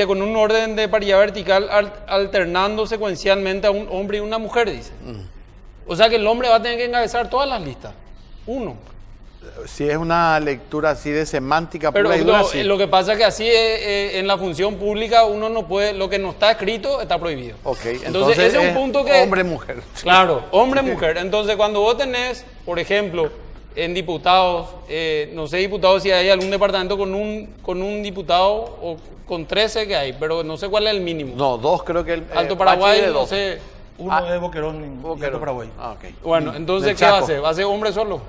con un orden de paridad vertical alternando secuencialmente a un hombre y una mujer, dice. O sea que el hombre va a tener que encabezar todas las listas. Uno. Si es una lectura así de semántica Pero pura y dura, sí. lo que pasa es que así en la función pública uno no puede, lo que no está escrito está prohibido. Ok, Entonces ese es un punto que... hombre-mujer. Claro, hombre-mujer. Entonces cuando vos tenés, por ejemplo, en diputados, no sé diputados si hay algún departamento con un diputado o con 13 que hay, pero no sé cuál es el mínimo. No, 2 creo que el... Alto Paraguay, de no 2. sé. Uno de Boquerón y Boquerón. Alto Paraguay. Ah, ok. Bueno, entonces Del ¿qué va a Chaco. hacer? ¿Va a ser hombre solo?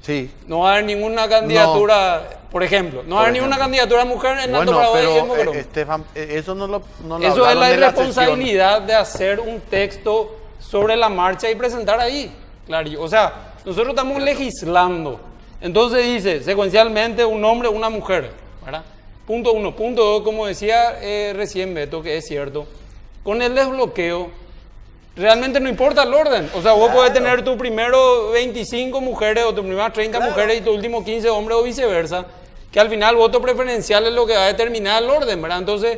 Sí. No va a haber ninguna candidatura, por ejemplo, no va a haber ninguna candidatura de mujer en Alto Bueno, Paraguay y en pero Boquerón. Estefan, eso no lo Eso es hablaron la de irresponsabilidad de hacer un texto sobre la marcha y presentar ahí. Claro, o sea, nosotros estamos legislando. Entonces dice, secuencialmente, un hombre, una mujer, ¿verdad? Punto 1. Punto 2, como decía recién Beto, que es cierto, con el desbloqueo, realmente no importa el orden. O sea, vos podés tener tu primero 25 mujeres o tu primeras 30 mujeres y tu último 15 hombres o viceversa, que al final el voto preferencial es lo que va a determinar el orden, ¿verdad? Entonces,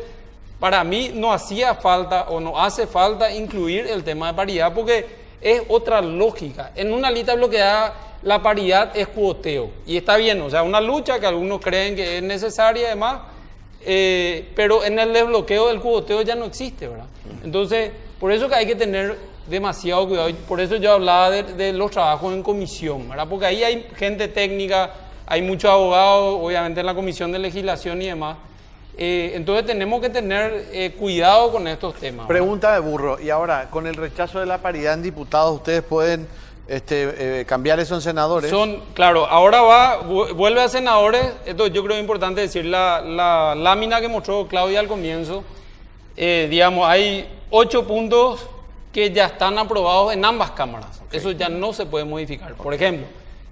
para mí no hacía falta o no hace falta incluir el tema de paridad porque es otra lógica. En una lista bloqueada la paridad es cuoteo y está bien, o sea, una lucha que algunos creen que es necesaria además, pero en el desbloqueo del cuoteo ya no existe, ¿verdad? Entonces, por eso que hay que tener demasiado cuidado y por eso yo hablaba de los trabajos en comisión, ¿verdad? Porque ahí hay gente técnica, hay muchos abogados, obviamente en la comisión de legislación y demás. Entonces tenemos que tener cuidado con estos temas, ¿verdad? Pregunta de burro. Y ahora, con el rechazo de la paridad en diputados, ¿ustedes pueden cambiar eso en senadores? Claro, ahora vuelve a senadores. Esto yo creo que es importante decir, la lámina que mostró Claudia al comienzo, digamos, hay 8 puntos que ya están aprobados en ambas cámaras. Okay. Eso ya no se puede modificar. Por ejemplo,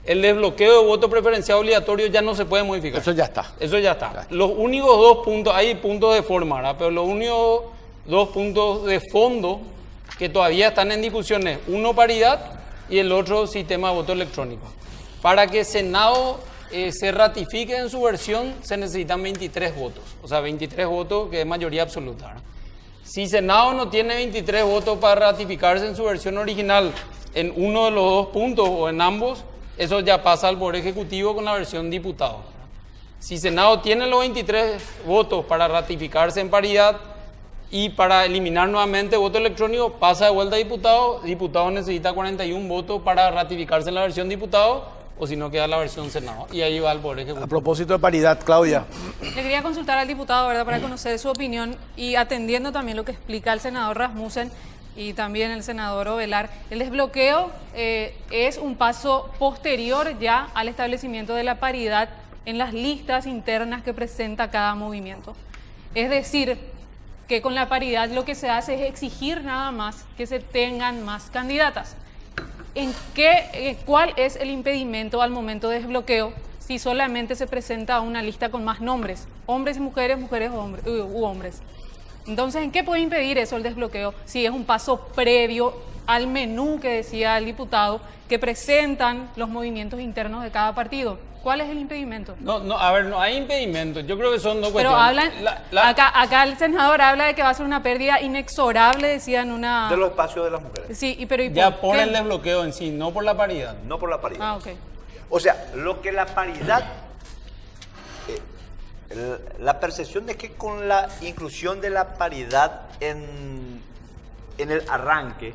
el desbloqueo de voto preferencial obligatorio ya no se puede modificar. Eso ya está. Eso ya está. Los únicos 2 puntos, hay puntos de forma, ¿verdad? Pero los únicos 2 puntos de fondo que todavía están en discusión es uno paridad y el otro sistema de voto electrónico. Para que Senado se ratifique en su versión se necesitan 23 votos. O sea, 23 votos que es mayoría absoluta, ¿verdad? Si Senado no tiene 23 votos para ratificarse en su versión original en uno de los 2 puntos o en ambos, eso ya pasa al Poder Ejecutivo con la versión diputado. Si Senado tiene los 23 votos para ratificarse en paridad y para eliminar nuevamente voto electrónico, pasa de vuelta a diputado. Diputado necesita 41 votos para ratificarse en la versión diputado, o si no queda la versión Senado. Y ahí va al Poder Ejecutivo. A propósito de paridad, Claudia. Le quería consultar al diputado, ¿verdad?, para conocer su opinión y atendiendo también lo que explica el senador Rasmussen y también el senador Ovelar. El desbloqueo es un paso posterior ya al establecimiento de la paridad en las listas internas que presenta cada movimiento. Es decir, que con la paridad lo que se hace es exigir nada más que se tengan más candidatas. ¿Cuál es el impedimento al momento de desbloqueo si solamente se presenta una lista con más nombres? Hombres y mujeres, mujeres u hombres. Entonces, ¿en qué puede impedir eso el desbloqueo? Si es un paso previo al menú que decía el diputado, que presentan los movimientos internos de cada partido. ¿Cuál es el impedimento? A ver, no hay impedimento. Yo creo que son dos Pero cuestiones. hablan, acá el senador habla de que va a ser una pérdida inexorable, decía en una... De los espacios de las mujeres. Sí, pero ¿y ya por qué? el desbloqueo en sí, no por la paridad. No por la paridad. Ah, ok. O sea, lo que la paridad, la percepción de que con la inclusión de la paridad en el arranque,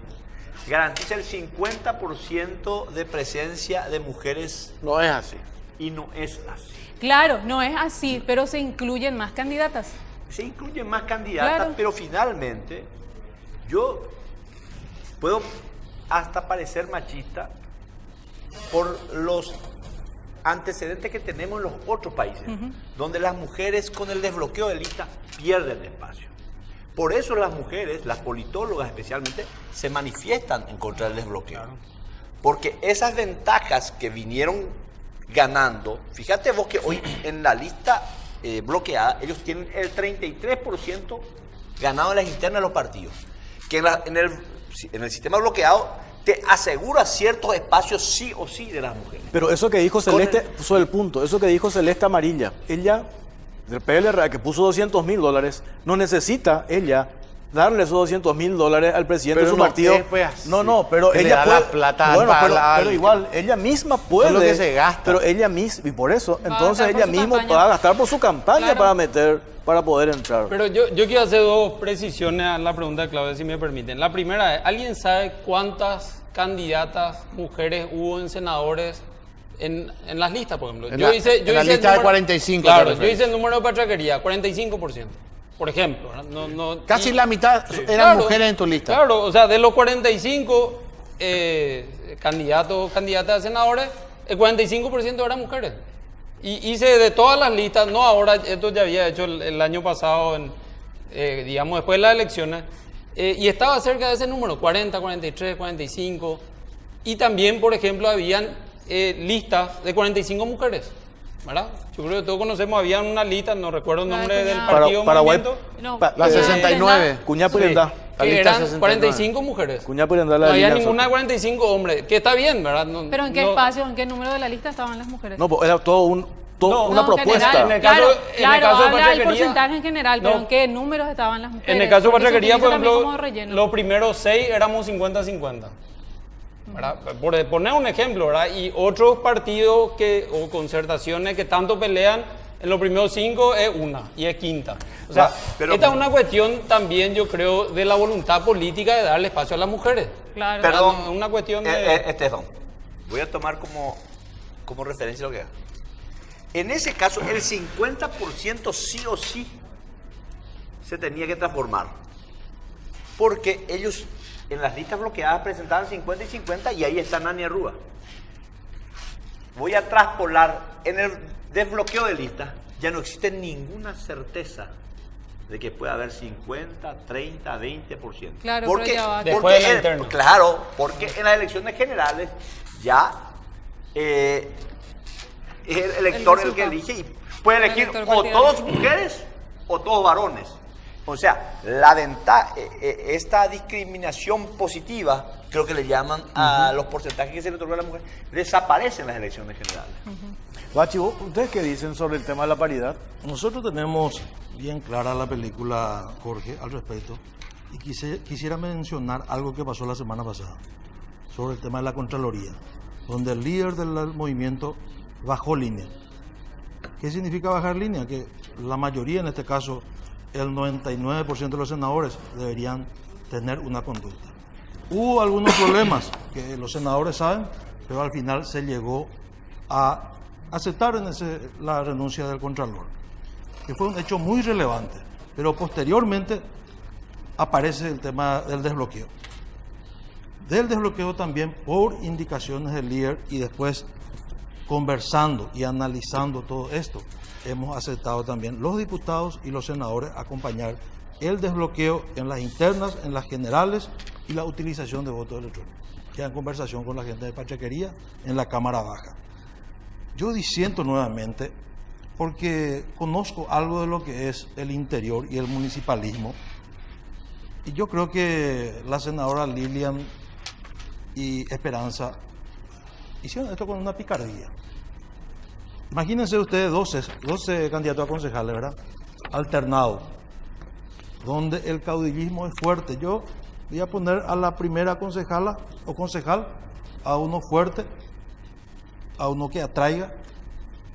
garantiza el 50% de presencia de mujeres, No es así. y no es así. Claro, no es así, pero se incluyen más candidatas. Se incluyen más candidatas, Claro. pero finalmente yo puedo hasta parecer machista por los antecedentes que tenemos en los otros países, donde las mujeres con el desbloqueo de lista pierden espacio. Por eso las mujeres, las politólogas especialmente, se manifiestan en contra del desbloqueo. Porque esas ventajas que vinieron ganando, fíjate vos que hoy en la lista bloqueada, ellos tienen el 33% ganado en las internas de los partidos. Que en el sistema bloqueado te asegura ciertos espacios sí o sí de las mujeres. Pero eso que dijo Celeste, eso es el punto, eso que dijo Celeste Amarilla, ella, del PLR, que puso $200.000, no necesita ella darle esos $200.000 al presidente Pero de su no partido. es, pues, así. Pero Que le ella da puede, la plata bueno, para pero igual, ella misma puede. Es lo que se gasta. Pero ella misma, y por eso, Va a entonces gastar por ella su misma campaña. va a gastar por su campaña Claro. para poder entrar. Pero yo quiero hacer dos precisiones a la pregunta de Claudia, si me permiten. La primera es, ¿alguien sabe cuántas candidatas mujeres hubo en senadores en las listas, por ejemplo? En la lista el de 45, Claro, te yo refieres. hice el número de patraquería, 45%, por ejemplo. ¿Verdad? Casi la mitad eran Claro, mujeres en tu lista. Claro, o sea, de los 45 candidatas a senadores, el 45% eran mujeres. Y hice de todas las listas, no ahora, esto ya había hecho el año pasado, digamos, después de las elecciones, y estaba cerca de ese número, 40, 43, 45. Y también, por ejemplo, habían listas de 45 mujeres, ¿verdad? Yo creo que todos conocemos, había una lista, no recuerdo el La de nombre del Cuñá. partido Paraguay. movimiento, No, La 69. Cuñá Pirendá. La que lista eran 69. 45 mujeres. Cuñá Pirendá No la había línea ninguna de Soto. 45 hombres, que está bien, ¿verdad? ¿Pero en qué espacio, en qué número de la lista estaban las mujeres? No, pues era todo una No, en propuesta. general, En el claro, caso- en el claro, caso de habla del Patraquería- porcentaje en general, pero No. ¿en qué números estaban las mujeres? En el caso de Porque se Patraquería, por utiliza también ejemplo, como relleno. los primeros 6 éramos 50-50. ¿Verdad? Por poner un ejemplo, ¿verdad? Y otros partidos o concertaciones que tanto pelean, en los primeros 5 es una y es quinta. O sea, pero- esta es una cuestión también, yo creo, de la voluntad política de darle espacio a las mujeres. Claro. Perdón, Es una cuestión de... Estefan, voy a tomar como referencia lo que haga. En ese caso, el 50% sí o sí se tenía que transformar. Porque ellos en las listas bloqueadas presentaban 50 y 50 y ahí está Nani Arrúa. Voy a traspolar en el desbloqueo de listas, ya no existe ninguna certeza de que pueda haber 50, 30, 20%. Claro, porque, pero ya va. Después de la interna. Claro, porque en las elecciones generales ya es el elector el que resultado. elige y puede El elegir elector o partidario. todos mujeres o todos varones. O sea, la ventaja, esta discriminación positiva, creo que le llaman a los porcentajes que se le otorgan a la mujer, desaparecen en las elecciones generales. Bachi, ¿ustedes qué dicen sobre el tema de la paridad? Nosotros tenemos bien clara la película, Jorge, al respecto, y quisiera mencionar algo que pasó la semana pasada sobre el tema de la Contraloría, donde el líder del movimiento bajó línea. ¿Qué significa bajar línea? Que la mayoría, en este caso, el 99% de los senadores deberían tener una conducta. Hubo algunos problemas que los senadores saben, pero al final se llegó a aceptar la renuncia del Contralor, que fue un hecho muy relevante, pero posteriormente aparece el tema del desbloqueo. Del desbloqueo también por indicaciones del líder y después conversando y analizando todo esto, hemos aceptado también los diputados y los senadores acompañar el desbloqueo en las internas, en las generales y la utilización de votos electrónicos. Ya en conversación con la gente de Pachaquería en la Cámara Baja. Yo disiento nuevamente porque conozco algo de lo que es el interior y el municipalismo. Y yo creo que la senadora Lilian y Esperanza hicieron esto con una picardía. Imagínense ustedes 12 candidatos a concejales, ¿verdad? Alternados, donde el caudillismo es fuerte. Yo voy a poner a la primera concejala o concejal a uno fuerte, a uno que atraiga,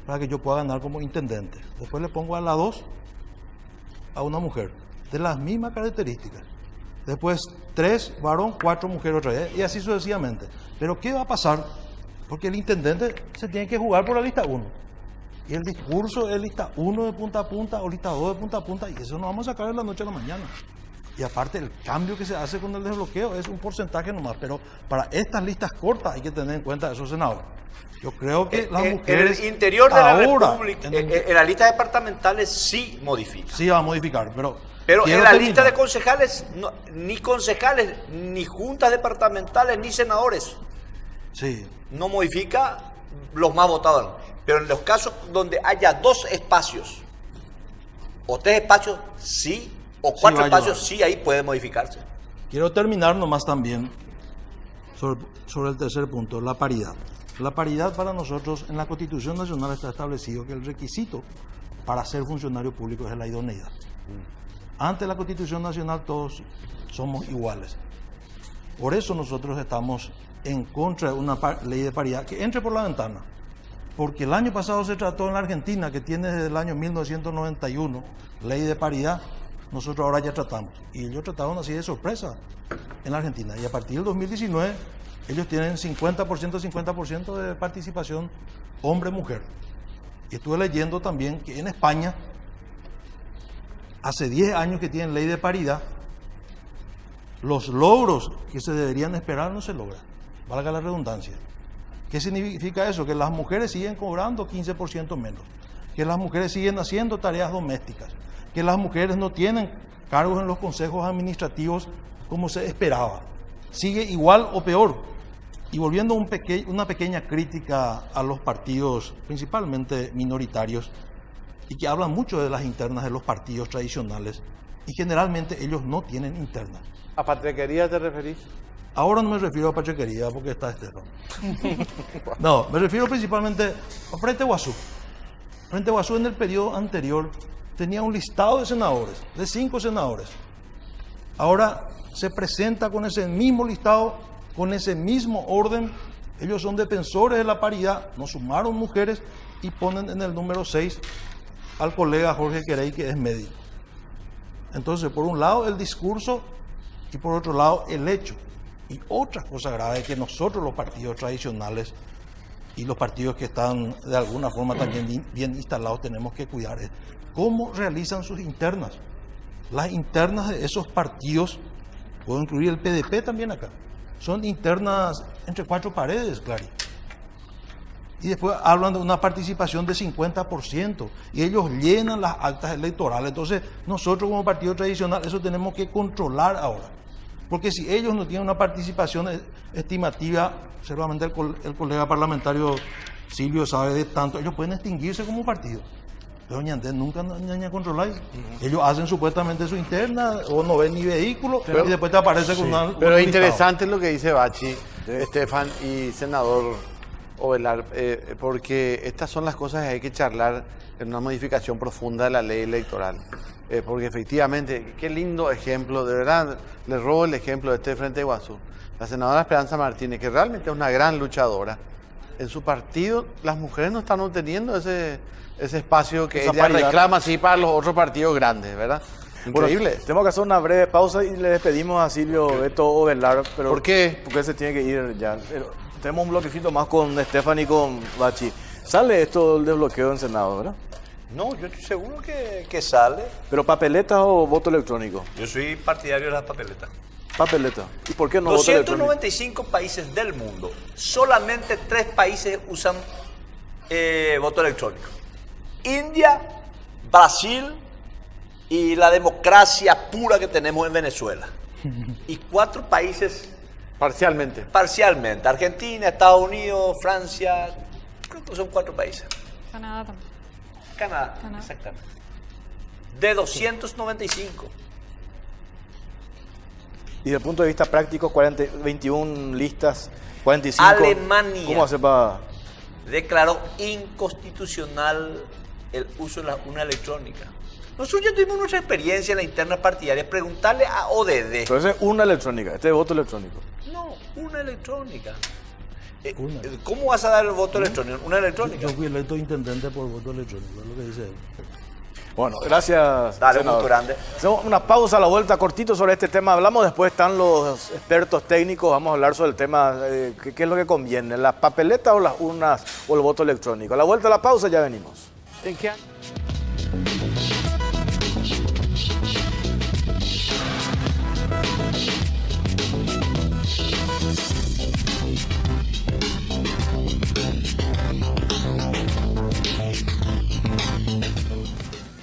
para que yo pueda ganar como intendente. Después le pongo a la 2 a una mujer, de las mismas características. Después 3 varón, 4 mujeres otra vez, y así sucesivamente. Pero ¿qué va a pasar? Porque el intendente se tiene que jugar por la lista 1. Y el discurso es lista 1 de punta a punta o lista 2 de punta a punta, y eso no vamos a sacar de la noche a la mañana. Y aparte el cambio que se hace con el desbloqueo es un porcentaje nomás, pero para estas listas cortas hay que tener en cuenta esos senadores. Yo creo que las mujeres en el interior de la ahora, República, en las listas departamentales sí modifica. Sí va a modificar, pero en la lista de concejales, no, ni concejales, ni juntas departamentales, ni senadores. Sí. No modifica los más votados. Pero en los casos donde haya 2 espacios, o 3 espacios, sí, o 4 espacios, sí, ahí puede modificarse. Quiero terminar nomás también sobre el tercer punto, la paridad. La paridad para nosotros en la Constitución Nacional está establecido que el requisito para ser funcionario público es la idoneidad. Ante la Constitución Nacional todos somos iguales. Por eso nosotros estamos en contra de una ley de paridad que entre por la ventana. Porque el año pasado se trató en la Argentina, que tiene desde el año 1991 ley de paridad, nosotros ahora ya tratamos. Y ellos trataron así de sorpresa en la Argentina. Y a partir del 2019 ellos tienen 50% de participación hombre-mujer. Y estuve leyendo también que en España, hace 10 años que tienen ley de paridad, los logros que se deberían esperar no se logran, valga la redundancia. ¿Qué significa eso? Que las mujeres siguen cobrando 15% menos, que las mujeres siguen haciendo tareas domésticas, que las mujeres no tienen cargos en los consejos administrativos como se esperaba. Sigue igual o peor. Y volviendo a una pequeña crítica a los partidos, principalmente minoritarios, y que hablan mucho de las internas de los partidos tradicionales, y generalmente ellos no tienen internas. ¿A Pachaquería te referís? Ahora no me refiero a Pachaquería porque está Estefan. No, me refiero principalmente a Frente Guazú. Frente Guazú en el periodo anterior tenía un listado de senadores, de 5 senadores. Ahora se presenta con ese mismo listado, con ese mismo orden. Ellos son defensores de la paridad, no sumaron mujeres y ponen en el número 6 al colega Jorge Querey, que es médico. Entonces, por un lado el discurso y por otro lado el hecho. Y otra cosa grave es que nosotros los partidos tradicionales y los partidos que están de alguna forma también bien instalados tenemos que cuidar es cómo realizan sus internas. Las internas de esos partidos, puedo incluir el PDP también acá, son internas entre 4 paredes, Clary. Y después hablan de una participación de 50%. Y ellos llenan las actas electorales. Entonces, nosotros como partido tradicional, eso tenemos que controlar ahora. Porque si ellos no tienen una participación estimativa, seguramente el colega parlamentario Silvio sabe de tanto, ellos pueden extinguirse como partido. Pero Ñandé nunca controlar. Ellos hacen supuestamente su interna, o no ven ni vehículo, y después te aparece con una... Pero es interesante lo que dice Bachi, Estefan y senador Ovelar, porque estas son las cosas que hay que charlar en una modificación profunda de la ley electoral. Porque efectivamente, qué lindo ejemplo, de verdad, le robo el ejemplo de este Frente de Guazú. La senadora Esperanza Martínez, que realmente es una gran luchadora, en su partido las mujeres no están obteniendo ese espacio que ella reclama así para los otros partidos grandes, ¿verdad? Increíble. Bueno, tenemos que hacer una breve pausa y le despedimos a Silvio Beto Ovelar. Pero ¿por qué? Porque se tiene que ir ya. Tenemos un bloquecito más con Estefan y con Bachi. Sale esto del desbloqueo en Senado, ¿verdad? No, yo estoy seguro que sale. ¿Pero papeleta o voto electrónico? Yo soy partidario de las papeletas. Papeleta. ¿Y por qué no voto electrónico? 295 países del mundo, solamente 3 países usan voto electrónico. India, Brasil y la democracia pura que tenemos en Venezuela. Y 4 países Parcialmente. parcialmente. Argentina, Estados Unidos, Francia, creo que son 4 países. Canadá también. Canadá, Canadá. exactamente. De 295. Y desde el punto de vista práctico, 21 listas, 45. Alemania. ¿Cómo hace para...? Declaró inconstitucional el uso de la urna electrónica. Nosotros ya tuvimos nuestra experiencia en la interna partidaria. Preguntarle a ODD. Pero esa es una electrónica, este es voto electrónico. No, una electrónica. ¿Cómo vas a dar el voto electrónico? Una electrónica. Yo fui electo intendente por voto electrónico, es lo que dice él. Bueno, gracias. Dale, senador. muy grande. Hacemos una pausa a la vuelta, cortito sobre este tema. Hablamos, después están los expertos técnicos. Vamos a hablar sobre el tema, qué es lo que conviene, las papeletas o las urnas o el voto electrónico. A la vuelta a la pausa ya venimos. ¿En qué año?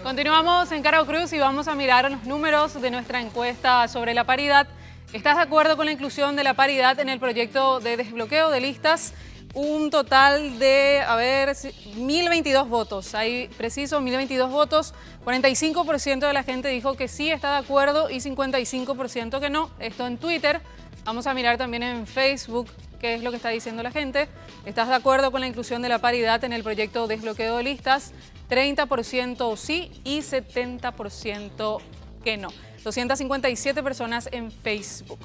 Continuamos en Caro Cruz y vamos a mirar los números de nuestra encuesta sobre la paridad. ¿Estás de acuerdo con la inclusión de la paridad en el proyecto de desbloqueo de listas? Un total de, 1.022 votos. Hay preciso 1.022 votos. 45% de la gente dijo que sí está de acuerdo y 55% que no. Esto en Twitter. Vamos a mirar también en Facebook qué es lo que está diciendo la gente. ¿Estás de acuerdo con la inclusión de la paridad en el proyecto desbloqueo de listas? 30% sí y 70% que no. 257 personas en Facebook.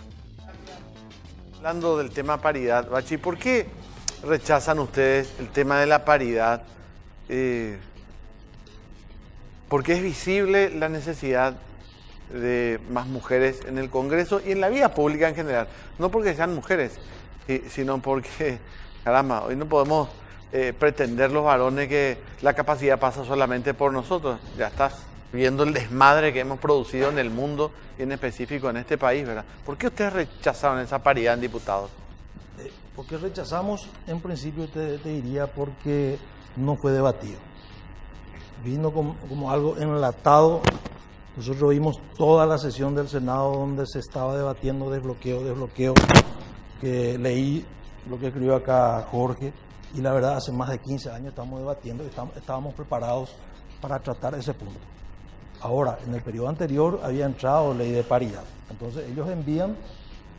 Hablando del tema paridad, Bachi, ¿por qué rechazan ustedes el tema de la paridad? Porque es visible la necesidad de más mujeres en el Congreso y en la vida pública en general. No porque sean mujeres, sino porque, caramba, hoy no podemos pretender los varones que la capacidad pasa solamente por nosotros. Ya estás viendo el desmadre que hemos producido en el mundo y en específico en este país, ¿verdad? ¿Por qué ustedes rechazaron esa paridad en diputados? Porque rechazamos, en principio te diría porque no fue debatido. Vino como algo enlatado. Nosotros vimos toda la sesión del Senado donde se estaba debatiendo desbloqueo, que leí lo que escribió acá Jorge, y la verdad hace más de 15 años estamos debatiendo y estábamos preparados para tratar ese punto. Ahora, en el periodo anterior había entrado ley de paridad, entonces ellos envían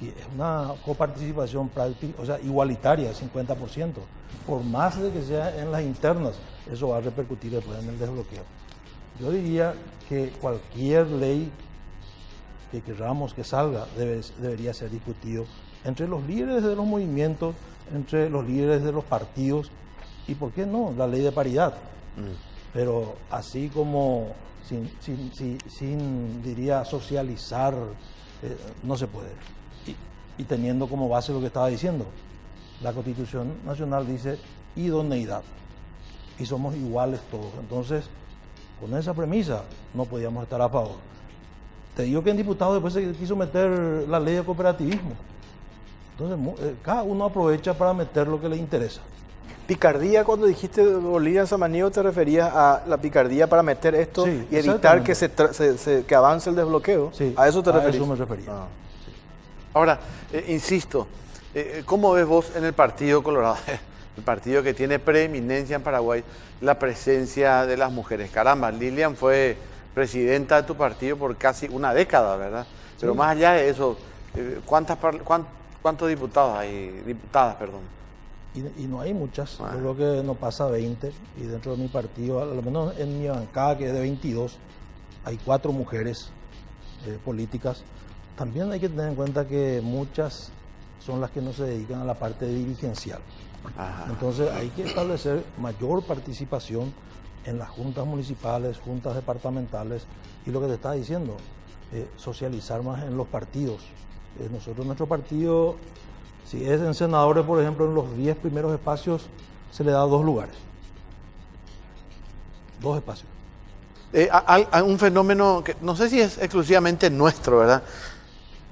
y es una coparticipación práctica, o sea, igualitaria, 50%. Por más de que sea en las internas, eso va a repercutir después en el desbloqueo. Yo diría que cualquier ley que queramos que salga debería ser discutido entre los líderes de los movimientos, entre los líderes de los partidos y, ¿por qué no?, la ley de paridad. Pero así como sin diría, socializar, no se puede. Y teniendo como base lo que estaba diciendo, la Constitución Nacional dice idoneidad y somos iguales todos. Entonces, con esa premisa no podíamos estar a favor. Te digo que en diputados después se quiso meter la ley de cooperativismo. Entonces, cada uno aprovecha para meter lo que le interesa. Picardía, cuando dijiste Bolivia en Samaniego, ¿te referías a la picardía para meter esto Sí, y evitar que, que avance el desbloqueo? Sí, ¿A eso te referís? A eso me refería. Ah. Ahora, insisto, ¿cómo ves vos en el Partido Colorado, el partido que tiene preeminencia en Paraguay, la presencia de las mujeres? Caramba, Lilian fue presidenta de tu partido por casi una década, ¿verdad? Pero más allá de eso, ¿cuántos diputados hay? Diputadas, perdón. Y no hay muchas, yo creo que no pasa 20, y dentro de mi partido, a lo menos en mi bancada, que es de 22, hay 4 mujeres políticas. También hay que tener en cuenta que muchas son las que no se dedican a la parte dirigencial. Ajá. Entonces hay que establecer mayor participación en las juntas municipales, juntas departamentales, y lo que te estaba diciendo, socializar más en los partidos. Nosotros, nuestro partido, si es en senadores, por ejemplo, en los 10 primeros espacios se le da 2 lugares. 2 espacios. Hay un fenómeno que no sé si es exclusivamente nuestro, ¿verdad?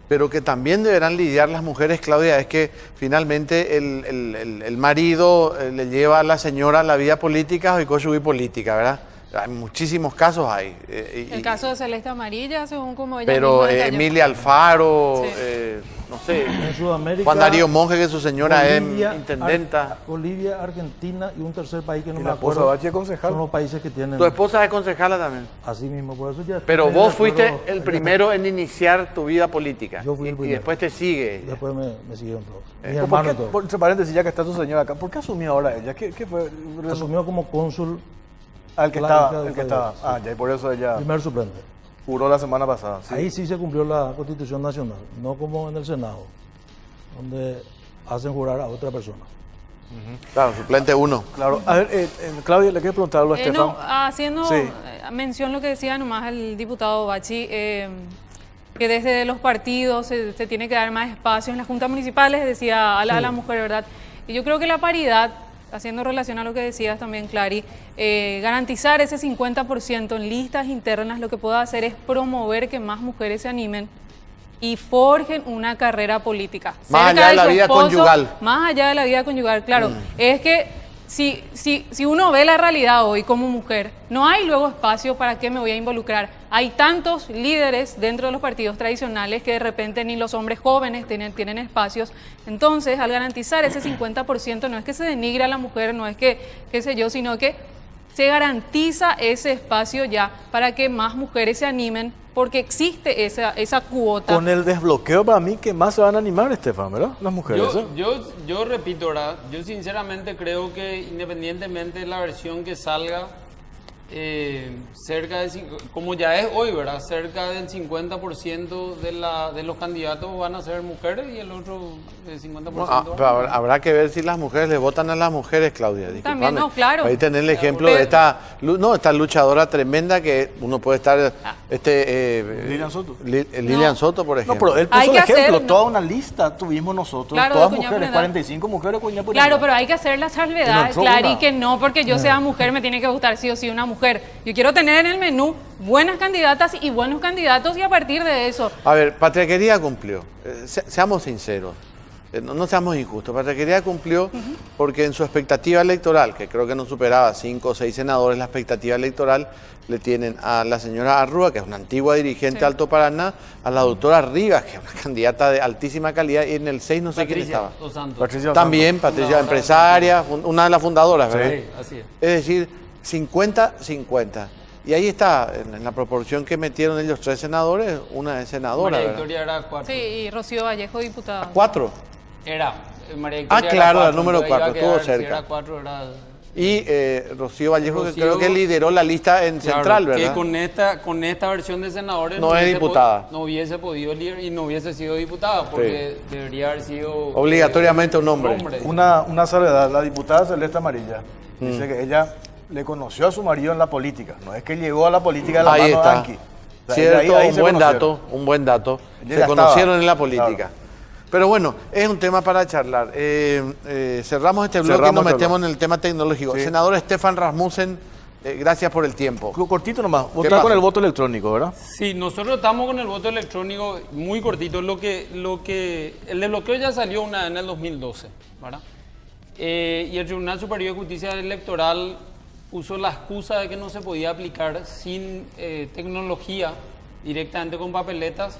pero que también deberán lidiar las mujeres, Claudia, es que finalmente el marido le lleva a la señora a la vida política y cosas política, ¿verdad? Hay muchísimos casos ahí. El caso de Celeste Amarilla, según como ella Pero misma detalló. Emilia Alfaro, Sí. no sé, En Sudamérica, Juan Darío Monge, que su señora Bolivia, es intendenta. Bolivia, Argentina y un tercer país que no Y me la esposa acuerdo. Bachi es concejal. Son los países que tienen. Tu esposa es concejala también. Así mismo, por eso ya. Pero estoy vos de fuiste acuerdo. el primero en iniciar tu vida política. Yo fui el y primero. después te sigue. Después me siguieron todos. Mi ¿Por hermano qué, y todo. entre paréntesis, ya que está tu señora acá, ¿por qué asumió ahora ella? ¿Qué fue? Asumió como cónsul, Al que la estaba, hija del el que estaba. Claudio, Ah, ya, y por eso ella primer suplente. juró la semana pasada. Sí. Ahí sí se cumplió la Constitución Nacional, no como en el Senado, donde hacen jurar a otra persona. Claro, suplente 1. Claro. A ver, Claudia, le quiero preguntar algo a Estefan. No, haciendo Sí. mención lo que decía nomás el diputado Bachi, que desde los partidos se tiene que dar más espacio en las juntas municipales, decía a la mujer, ¿verdad? Y yo creo que la paridad, haciendo relación a lo que decías también, Clary, garantizar ese 50% en listas internas, lo que puede hacer es promover que más mujeres se animen y forjen una carrera política. Más cerca allá de la su vida esposo, conyugal. Más allá de la vida conyugal, claro. Es que si uno ve la realidad hoy como mujer, no hay luego espacio para qué me voy a involucrar. Hay tantos líderes dentro de los partidos tradicionales que de repente ni los hombres jóvenes tienen espacios. Entonces, al garantizar ese 50%, no es que se denigre a la mujer, no es que, qué sé yo, sino que se garantiza ese espacio ya para que más mujeres se animen, porque existe esa cuota. Con el desbloqueo, para mí, que más se van a animar, Estefan, ¿verdad? Las mujeres. Yo repito, ¿verdad? Yo sinceramente creo que independientemente de la versión que salga, cerca de, como ya es hoy, ¿verdad? Cerca del 50% de los candidatos van a ser mujeres y el otro 50%. Pero habrá que ver si las mujeres le votan a las mujeres, Claudia. Disculpame. También, no, claro. Ahí tener el ejemplo de esta luchadora tremenda que uno puede estar, Lilian Soto. Lilian Soto, por No, ejemplo. pero él Hay puso el que ejemplo, hacer, ¿no? toda una lista tuvimos nosotros, Claro, todas de cuñado mujeres, por edad. 45 mujeres, cuñado por Claro, edad. pero hay que hacer la Que no salvedad, entró Clary, una. que no porque yo sea mujer me tiene que gustar sí o sí una mujer. Yo quiero tener en el menú buenas candidatas y buenos candidatos y a partir de eso. A ver, Patriarquería cumplió. Seamos sinceros. No seamos injustos. Patriarquería cumplió porque en su expectativa electoral, que creo que no superaba 5 o 6 senadores, la expectativa electoral le tienen a la señora Arrua, que es una antigua dirigente Sí. de Alto Paraná, a la doctora Rivas, que es una candidata de altísima calidad, y en el 6 no sé quién estaba. Dos Santos. Patricia También, Patricia, empresaria, una de las fundadoras, ¿verdad? Sí, así es. Es decir, 50-50. Y ahí está, en la proporción que metieron ellos 3 senadores, una es senadora, María ¿verdad? Victoria era 4. Sí, y Rocío Vallejo, diputada. 4. Era. María Victoria claro, era la número entonces iba a 4, estuvo quedar, cerca. Si era 4, era... Y Rocío Vallejo, que Rocío- creo que lideró la lista en Claro, Central, que ¿verdad? con esta versión de senadores No es hubiese diputada. no hubiese podido liderar y no hubiese sido diputada porque debería haber sido Obligatoriamente un hombre. Una salvedad, la diputada Celeste Amarilla dice que ella le conoció a su marido en la política, no es que llegó a la política de la Ahí mano de está. Anki. O sea, Cierto, ahí un se buen conocieron. dato, un buen dato. Ella Se ya conocieron estaba. en la política. Claro. Pero bueno, es un tema para charlar. Cerramos este bloque y Cerramos nos este metemos bloque. en el tema tecnológico. Sí. Senador Estefan Rasmussen, gracias por el tiempo. Cortito nomás, vos ¿Qué estás con pasa? el voto electrónico, ¿verdad? Sí, nosotros estamos con el voto electrónico muy cortito. El desbloqueo ya salió una vez en el 2012, ¿verdad? Y el Tribunal Superior de Justicia Electoral usó la excusa de que no se podía aplicar sin tecnología, directamente con papeletas,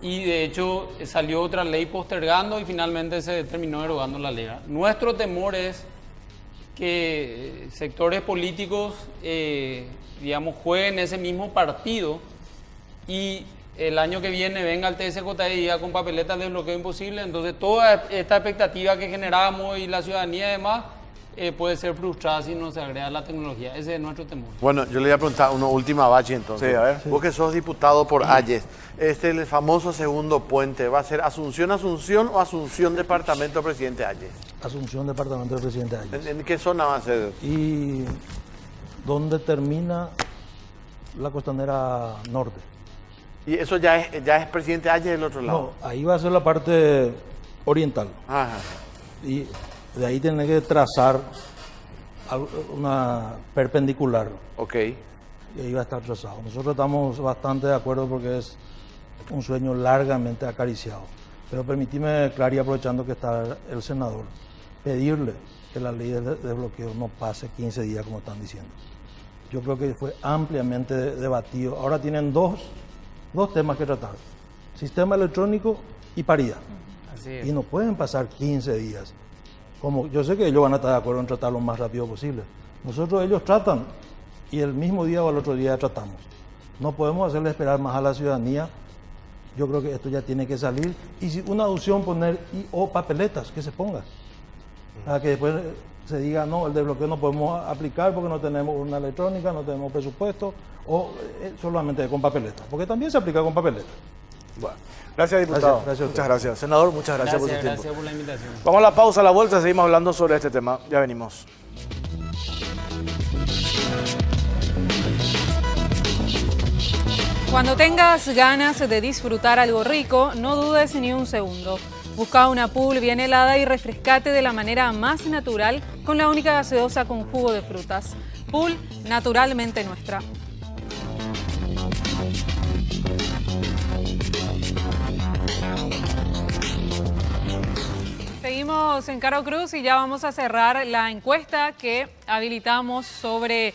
y de hecho salió otra ley postergando y finalmente se terminó derogando la ley. Nuestro temor es que sectores políticos, digamos, jueguen ese mismo partido y el año que viene venga el TSJI y diga con papeletas de bloqueo imposible, entonces toda esta expectativa que generamos y la ciudadanía además puede ser frustrada si no se agrega la tecnología. Ese es nuestro temor. Bueno, yo le voy a preguntar una última, Bachi, entonces. Sí, a ver. Vos que sos diputado por Ayes, el famoso segundo puente, ¿va a ser Asunción o Asunción Departamento Presidente Ayes? Asunción, departamento del presidente Ayes. ¿En qué zona va a ser? Y donde termina la costanera norte. Y eso ya es Presidente Ayes del otro lado. No, ahí va a ser la parte oriental. Ajá. Y de ahí tiene que trazar una perpendicular. Ok. Y ahí va a estar trazado. Nosotros estamos bastante de acuerdo porque es un sueño largamente acariciado. Pero permíteme, Clary, aprovechando que está el senador, pedirle que la ley de desbloqueo no pase 15 días como están diciendo. Yo creo que fue ampliamente debatido. Ahora tienen dos temas que tratar: sistema electrónico y paridad. Así es. Y no pueden pasar 15 días. Como yo sé que ellos van a estar de acuerdo en tratar lo más rápido posible. Ellos tratan y el mismo día o el otro día tratamos. No podemos hacerle esperar más a la ciudadanía. Yo creo que esto ya tiene que salir. Y si una opción poner o papeletas, que se ponga. Para que después se diga, no, el desbloqueo no podemos aplicar porque no tenemos urna electrónica, no tenemos presupuesto, o solamente con papeletas. Porque también se aplica con papeletas. Bueno, gracias, diputado. Gracias a muchas gracias. Senador, muchas gracias por su tiempo. Gracias por la invitación. Vamos a la pausa, a la vuelta, seguimos hablando sobre este tema. Ya venimos. Cuando tengas ganas de disfrutar algo rico, no dudes ni un segundo. Busca una Pool bien helada y refrescate de la manera más natural con la única gaseosa con jugo de frutas. Pool, naturalmente nuestra. Seguimos en Caro Cruz y ya vamos a cerrar la encuesta que habilitamos sobre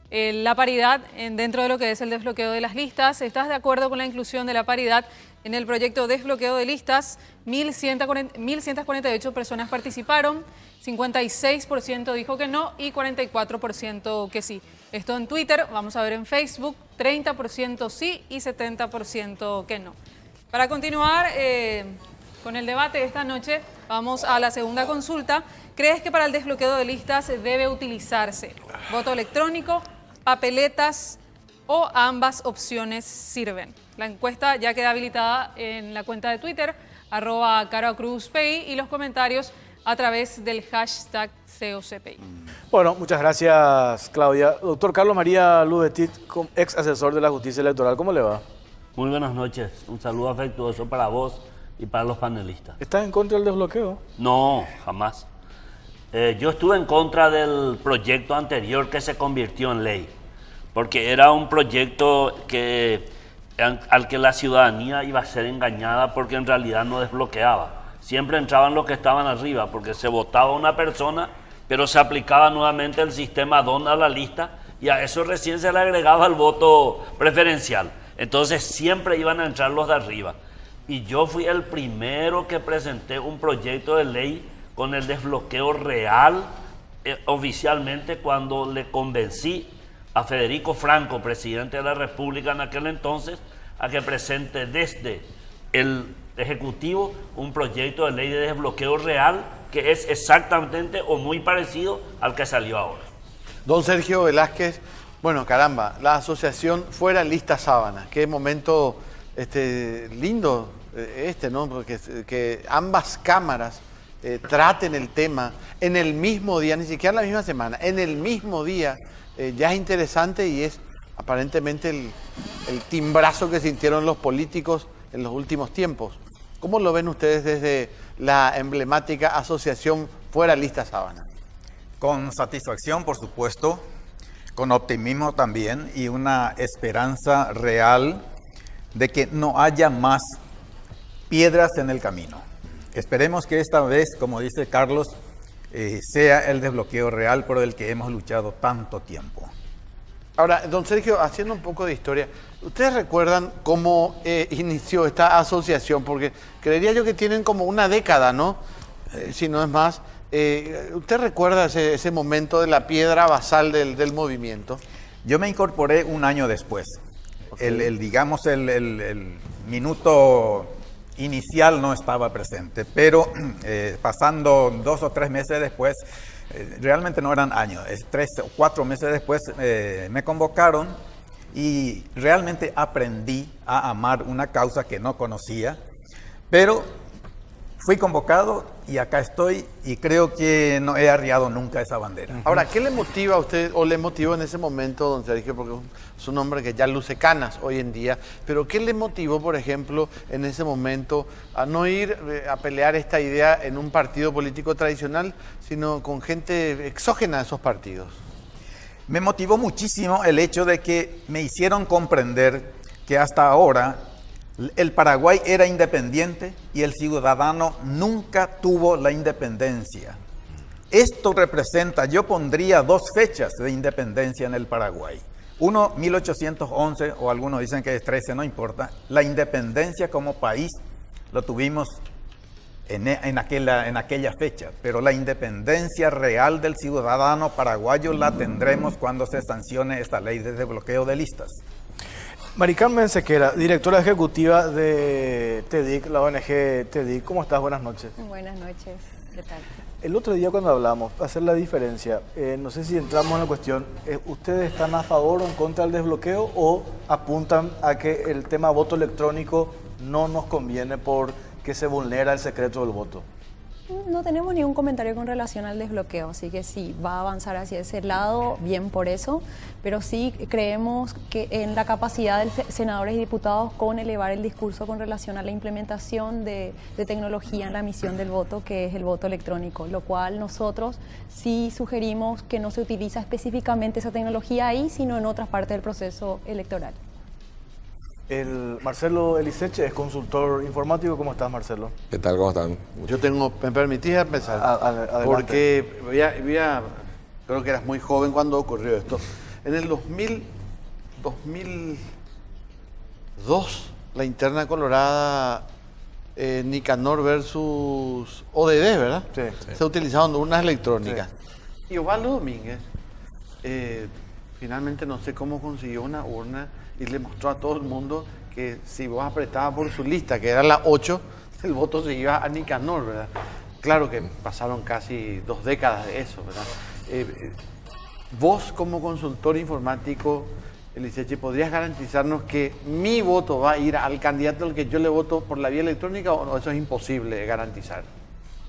la paridad dentro de lo que es el desbloqueo de las listas. ¿Estás de acuerdo con la inclusión de la paridad en el proyecto desbloqueo de listas? 1.148 personas participaron, 56% dijo que no y 44% que sí. Esto en Twitter, vamos a ver en Facebook, 30% sí y 70% que no. Para continuar con el debate de esta noche, vamos a la segunda consulta. ¿Crees que para el desbloqueo de listas debe utilizarse voto electrónico, papeletas o ambas opciones sirven? La encuesta ya queda habilitada en la cuenta de Twitter, @CaroCruzPI, y los comentarios a través del hashtag COCPI. Bueno, muchas gracias, Claudia. Doctor Carlos María Lubetit, ex asesor de la Justicia Electoral, ¿cómo le va? Muy buenas noches. Un saludo afectuoso para vos y para los panelistas. ¿Estás en contra del desbloqueo? No, jamás. Yo estuve en contra del proyecto anterior que se convirtió en ley, porque era un proyecto al que la ciudadanía iba a ser engañada porque en realidad no desbloqueaba. Siempre entraban los que estaban arriba porque se votaba una persona, pero se aplicaba nuevamente el sistema DON a la lista y a eso recién se le agregaba el voto preferencial. Entonces siempre iban a entrar los de arriba. Y yo fui el primero que presenté un proyecto de ley con el desbloqueo real oficialmente cuando le convencí a Federico Franco, presidente de la República en aquel entonces, a que presente desde el Ejecutivo un proyecto de ley de desbloqueo real que es exactamente o muy parecido al que salió ahora. Don Sergio Velázquez, bueno, caramba, la asociación Fuera Lista Sábana, qué momento lindo ¿no? Porque que ambas cámaras traten el tema en el mismo día, ni siquiera la misma semana, en el mismo día, ya es interesante y es aparentemente el timbrazo que sintieron los políticos en los últimos tiempos. ¿Cómo lo ven ustedes desde la emblemática asociación Fuera Lista Sábana? Con satisfacción, por supuesto, con optimismo también y una esperanza real de que no haya más piedras en el camino. Esperemos que esta vez, como dice Carlos, sea el desbloqueo real por el que hemos luchado tanto tiempo. Ahora, don Sergio, haciendo un poco de historia, ¿ustedes recuerdan cómo inició esta asociación? Porque creería yo que tienen como una década, ¿no? Si no es más. ¿Usted recuerda ese momento de la piedra basal del movimiento? Yo me incorporé un año después. Okay. El minuto inicial no estaba presente, pero pasando 2 o 3 meses después, realmente no eran años, 3 o 4 meses después me convocaron y realmente aprendí a amar una causa que no conocía, pero fui convocado y acá estoy y creo que no he arriado nunca esa bandera. Ahora, ¿qué le motiva a usted o le motivó en ese momento, don Sergio? Porque es un hombre que ya luce canas hoy en día, pero ¿qué le motivó, por ejemplo, en ese momento a no ir a pelear esta idea en un partido político tradicional, sino con gente exógena de esos partidos? Me motivó muchísimo el hecho de que me hicieron comprender que hasta ahora El Paraguay era independiente y el ciudadano nunca tuvo la independencia. Esto representa, yo pondría 2 fechas de independencia en el Paraguay. Uno, 1811, o algunos dicen que es 13, no importa. La independencia como país lo tuvimos en aquella fecha, pero la independencia real del ciudadano paraguayo la tendremos cuando se sancione esta ley de desbloqueo de listas. Mari Carmen Sequera, directora ejecutiva de TEDIC, la ONG TEDIC. ¿Cómo estás? Buenas noches. Buenas noches, ¿qué tal? El otro día cuando hablamos, para hacer la diferencia, no sé si entramos en la cuestión, ¿ustedes están a favor o en contra del desbloqueo o apuntan a que el tema voto electrónico no nos conviene porque se vulnera el secreto del voto? No tenemos ningún comentario con relación al desbloqueo, así que sí, va a avanzar hacia ese lado, bien por eso, pero sí creemos que en la capacidad de senadores y diputados con elevar el discurso con relación a la implementación de tecnología en la emisión del voto, que es el voto electrónico, lo cual nosotros sí sugerimos que no se utiliza específicamente esa tecnología ahí, sino en otras partes del proceso electoral. Marcelo Eliseche es consultor informático. ¿Cómo estás, Marcelo? ¿Qué tal? ¿Cómo están? Yo tengo, ¿me permitís empezar? Adelante. Porque creo que eras muy joven cuando ocurrió esto. En el 2002, la interna colorada Nicanor versus ODD, ¿verdad? Sí. Se utilizaron urnas electrónicas. Sí. Y Osvaldo Domínguez, finalmente no sé cómo consiguió una urna y le mostró a todo el mundo que si vos apretabas por su lista, que era la 8, el voto se iba a Nicanor, ¿verdad? Claro que pasaron casi 2 décadas de eso, ¿verdad? Vos como consultor informático, Eliseche, ¿podrías garantizarnos que mi voto va a ir al candidato al que yo le voto por la vía electrónica o no? Eso es imposible de garantizar.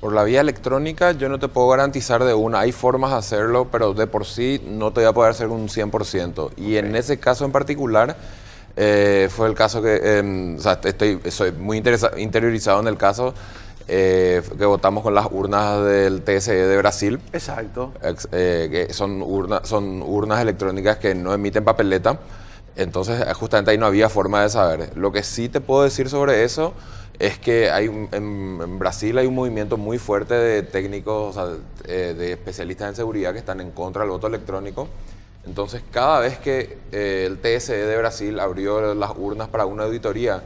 Por la vía electrónica yo no te puedo garantizar de una, hay formas de hacerlo, pero de por sí no te voy a poder hacer un 100%. Y en ese caso en particular fue el caso que, soy muy interiorizado en el caso que votamos con las urnas del TSE de Brasil. Exacto. Que son urnas electrónicas que no emiten papeleta, entonces justamente ahí no había forma de saber. Lo que sí te puedo decir sobre eso es que en Brasil hay un movimiento muy fuerte de técnicos, de especialistas en seguridad que están en contra del voto electrónico. Entonces, cada vez que el TSE de Brasil abrió las urnas para una auditoría,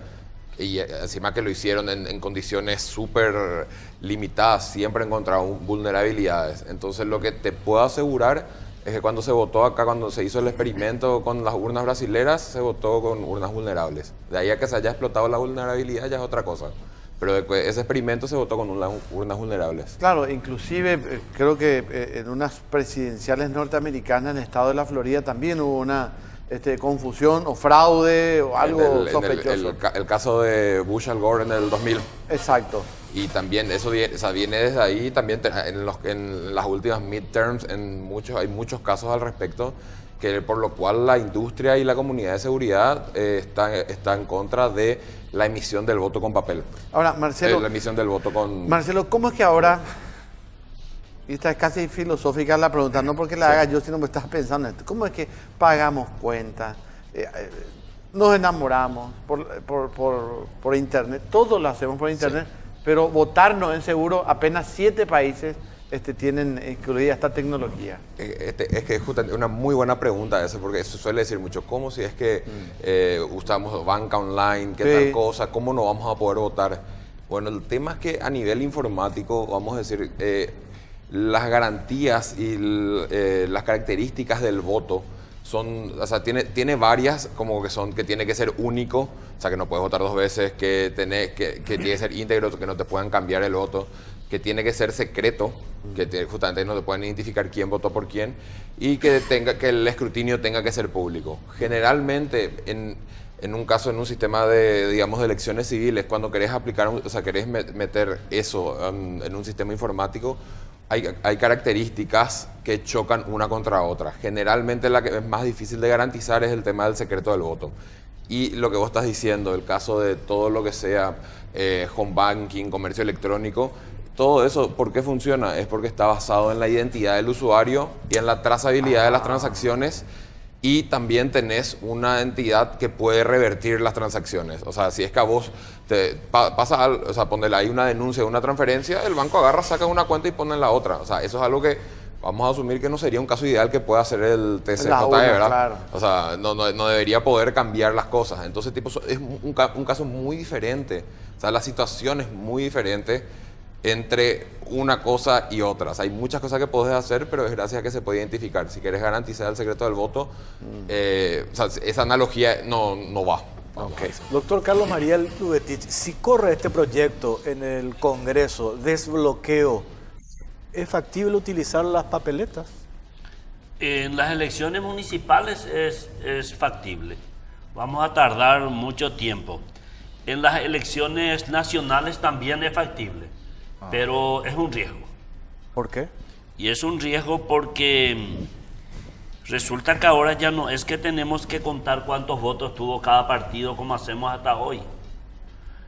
y encima que lo hicieron en condiciones súper limitadas, siempre encontraron vulnerabilidades. Entonces, lo que te puedo asegurar es que cuando se votó acá, cuando se hizo el experimento con las urnas brasileras, se votó con urnas vulnerables. De ahí a que se haya explotado la vulnerabilidad ya es otra cosa. Pero ese experimento se votó con urnas vulnerables. Claro, inclusive creo que en unas presidenciales norteamericanas en el estado de la Florida también hubo una confusión o fraude o algo sospechoso. El caso de Bush al Gore en el 2000. Exacto. Y también eso viene desde ahí, también en las últimas midterms hay muchos casos al respecto, por lo cual la industria y la comunidad de seguridad está en contra de la emisión del voto con papel. Ahora, Marcelo, la emisión del voto con... Marcelo, ¿cómo es que ahora, y esta es casi filosófica la pregunta, no porque la haga yo, sino que estás pensando en esto, ¿cómo es que pagamos cuentas, nos enamoramos por internet, todos lo hacemos por internet, sí, pero votarnos en seguro apenas 7 países tienen incluida esta tecnología? Es que es justamente una muy buena pregunta esa, porque eso suele decir mucho, ¿cómo si es que usamos banca online, qué tal cosa, cómo no vamos a poder votar? Bueno, el tema es que a nivel informático, vamos a decir, las garantías y las características del voto tiene varias, como que tiene que ser único, o sea, que no puedes votar 2 veces, que tiene que ser íntegro, que no te puedan cambiar el voto, que tiene que ser secreto, que justamente no te pueden identificar quién votó por quién, y que el escrutinio tenga que ser público. Generalmente, en un caso, en un sistema de elecciones civiles, cuando querés querés meter eso en un sistema informático, hay características que chocan una contra otra. Generalmente la que es más difícil de garantizar es el tema del secreto del voto. Y lo que vos estás diciendo, el caso de todo lo que sea home banking, comercio electrónico, todo eso, ¿por qué funciona? Es porque está basado en la identidad del usuario y en la trazabilidad de las transacciones y también tenés una entidad que puede revertir las transacciones. O sea, si es que a vos te pasa, o sea, ponerle ahí una denuncia de una transferencia, el banco agarra, saca una cuenta y pone en la otra. O sea, eso es algo que vamos a asumir que no sería un caso ideal que pueda hacer el TCJE, ¿verdad? Claro. O sea, no debería poder cambiar las cosas. Entonces, tipo, es un caso muy diferente. O sea, la situación es muy diferente entre una cosa y otra. O sea, hay muchas cosas que podés hacer, pero es gracias a que se puede identificar. Si quieres garantizar el secreto del voto, o sea, esa analogía no va. Okay. Doctor Carlos María Lubetich, si corre este proyecto en el Congreso, desbloqueo, ¿es factible utilizar las papeletas? En las elecciones municipales es factible. Vamos a tardar mucho tiempo. En las elecciones nacionales también es factible, pero es un riesgo. ¿Por qué? Y es un riesgo porque resulta que ahora ya no es que tenemos que contar cuántos votos tuvo cada partido como hacemos hasta hoy,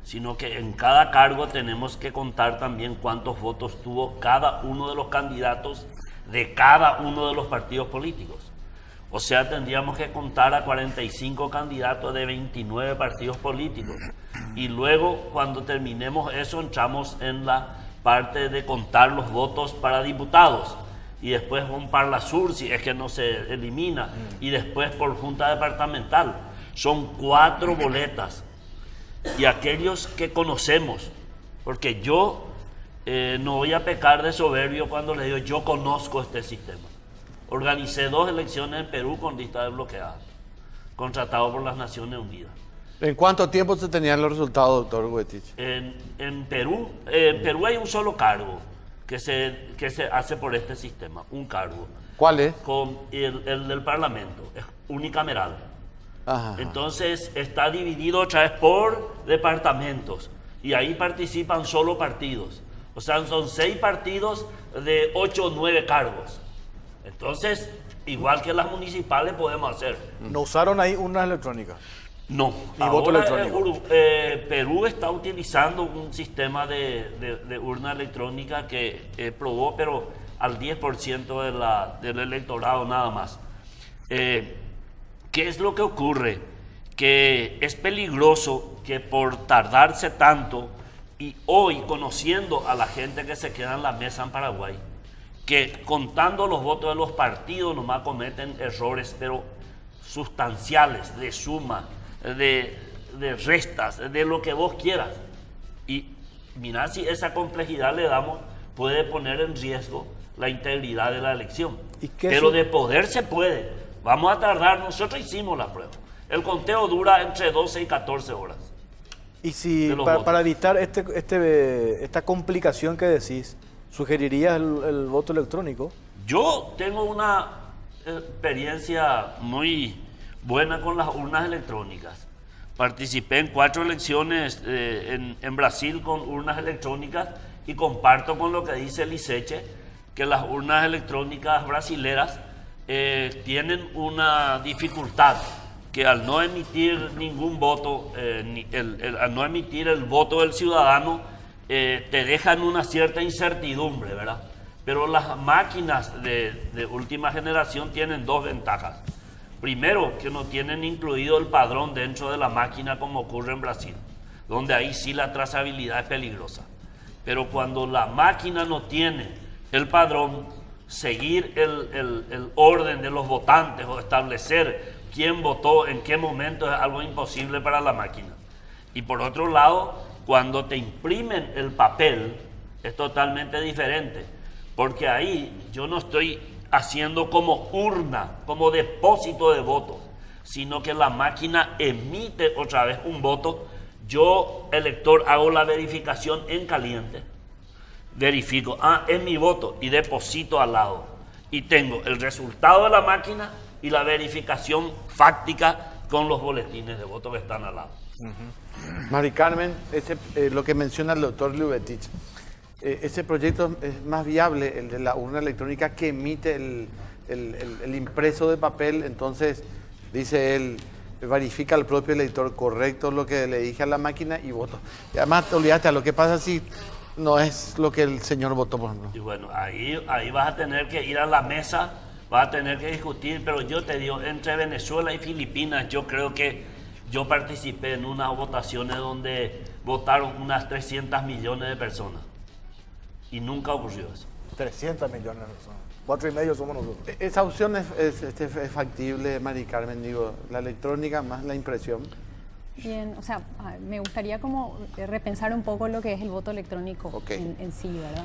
sino que en cada cargo tenemos que contar también cuántos votos tuvo cada uno de los candidatos de cada uno de los partidos políticos. O sea, tendríamos que contar a 45 candidatos de 29 partidos políticos. Y luego, cuando terminemos eso, entramos en la parte de contar los votos para diputados. Y después un Parlasur, si es que no se elimina. Y después por junta departamental. Son 4 boletas. Y aquellos que conocemos, porque yo no voy a pecar de soberbio cuando les digo yo conozco este sistema. Organicé 2 elecciones en Perú con lista desbloqueada, contratado por las Naciones Unidas. ¿En cuánto tiempo se tenían los resultados, doctor Lubetich? En Perú hay un solo cargo que se hace por este sistema, un cargo. ¿Cuál es? Con el del Parlamento, es unicameral. Ajá. Entonces está dividido otra vez por departamentos y ahí participan solo partidos. O sea, son 6 partidos de 8 o 9 cargos. Entonces, igual que las municipales podemos hacer. ¿No usaron ahí urnas electrónicas? No. Ni voto electrónico. Perú está utilizando un sistema de urna electrónica que probó, pero al 10% del electorado nada más. ¿Qué es lo que ocurre? Que es peligroso que por tardarse tanto, y hoy conociendo a la gente que se queda en la mesa en Paraguay, que contando los votos de los partidos nomás cometen errores, pero sustanciales, de suma, de restas, de lo que vos quieras. Y mirá, si esa complejidad le damos, puede poner en riesgo la integridad de la elección. Pero de poder se puede. Vamos a tardar, nosotros hicimos la prueba. El conteo dura entre 12 y 14 horas. Y si para evitar esta complicación que decís, ¿sugerirías el voto electrónico? Yo tengo una experiencia muy buena con las urnas electrónicas. Participé en 4 elecciones en Brasil con urnas electrónicas y comparto con lo que dice Liceche, que las urnas electrónicas brasileras tienen una dificultad, que al no emitir ningún voto, al no emitir el voto del ciudadano, te dejan una cierta incertidumbre, ¿verdad? Pero las máquinas de última generación tienen 2 ventajas. Primero, que no tienen incluido el padrón dentro de la máquina como ocurre en Brasil, donde ahí sí la trazabilidad es peligrosa. Pero cuando la máquina no tiene el padrón, seguir el orden de los votantes o establecer quién votó en qué momento es algo imposible para la máquina. Y por otro lado, cuando te imprimen el papel, es totalmente diferente, porque ahí yo no estoy haciendo como urna, como depósito de votos, sino que la máquina emite otra vez un voto. Yo, elector, hago la verificación en caliente, verifico, es mi voto, y deposito al lado. Y tengo el resultado de la máquina y la verificación fáctica con los boletines de voto que están al lado. Mari Carmen, lo que menciona el doctor Lubetich, ese proyecto es más viable, el de la urna electrónica, que emite el impreso de papel. Entonces, dice él, verifica al propio elector correcto lo que le dije a la máquina y voto. Y además, te olvidaste, a lo que pasa si no es lo que el señor votó, por ejemplo. Y bueno, ahí vas a tener que ir a la mesa va a tener que discutir, pero yo te digo, entre Venezuela y Filipinas, yo creo que yo participé en unas votaciones donde votaron unas 300 millones de personas y nunca ocurrió eso. 300 millones de personas. 4,5 somos nosotros. Esa opción es factible, Mari Carmen, digo, la electrónica más la impresión. Bien, o sea, me gustaría como repensar un poco lo que es el voto electrónico Okay. en sí, ¿verdad?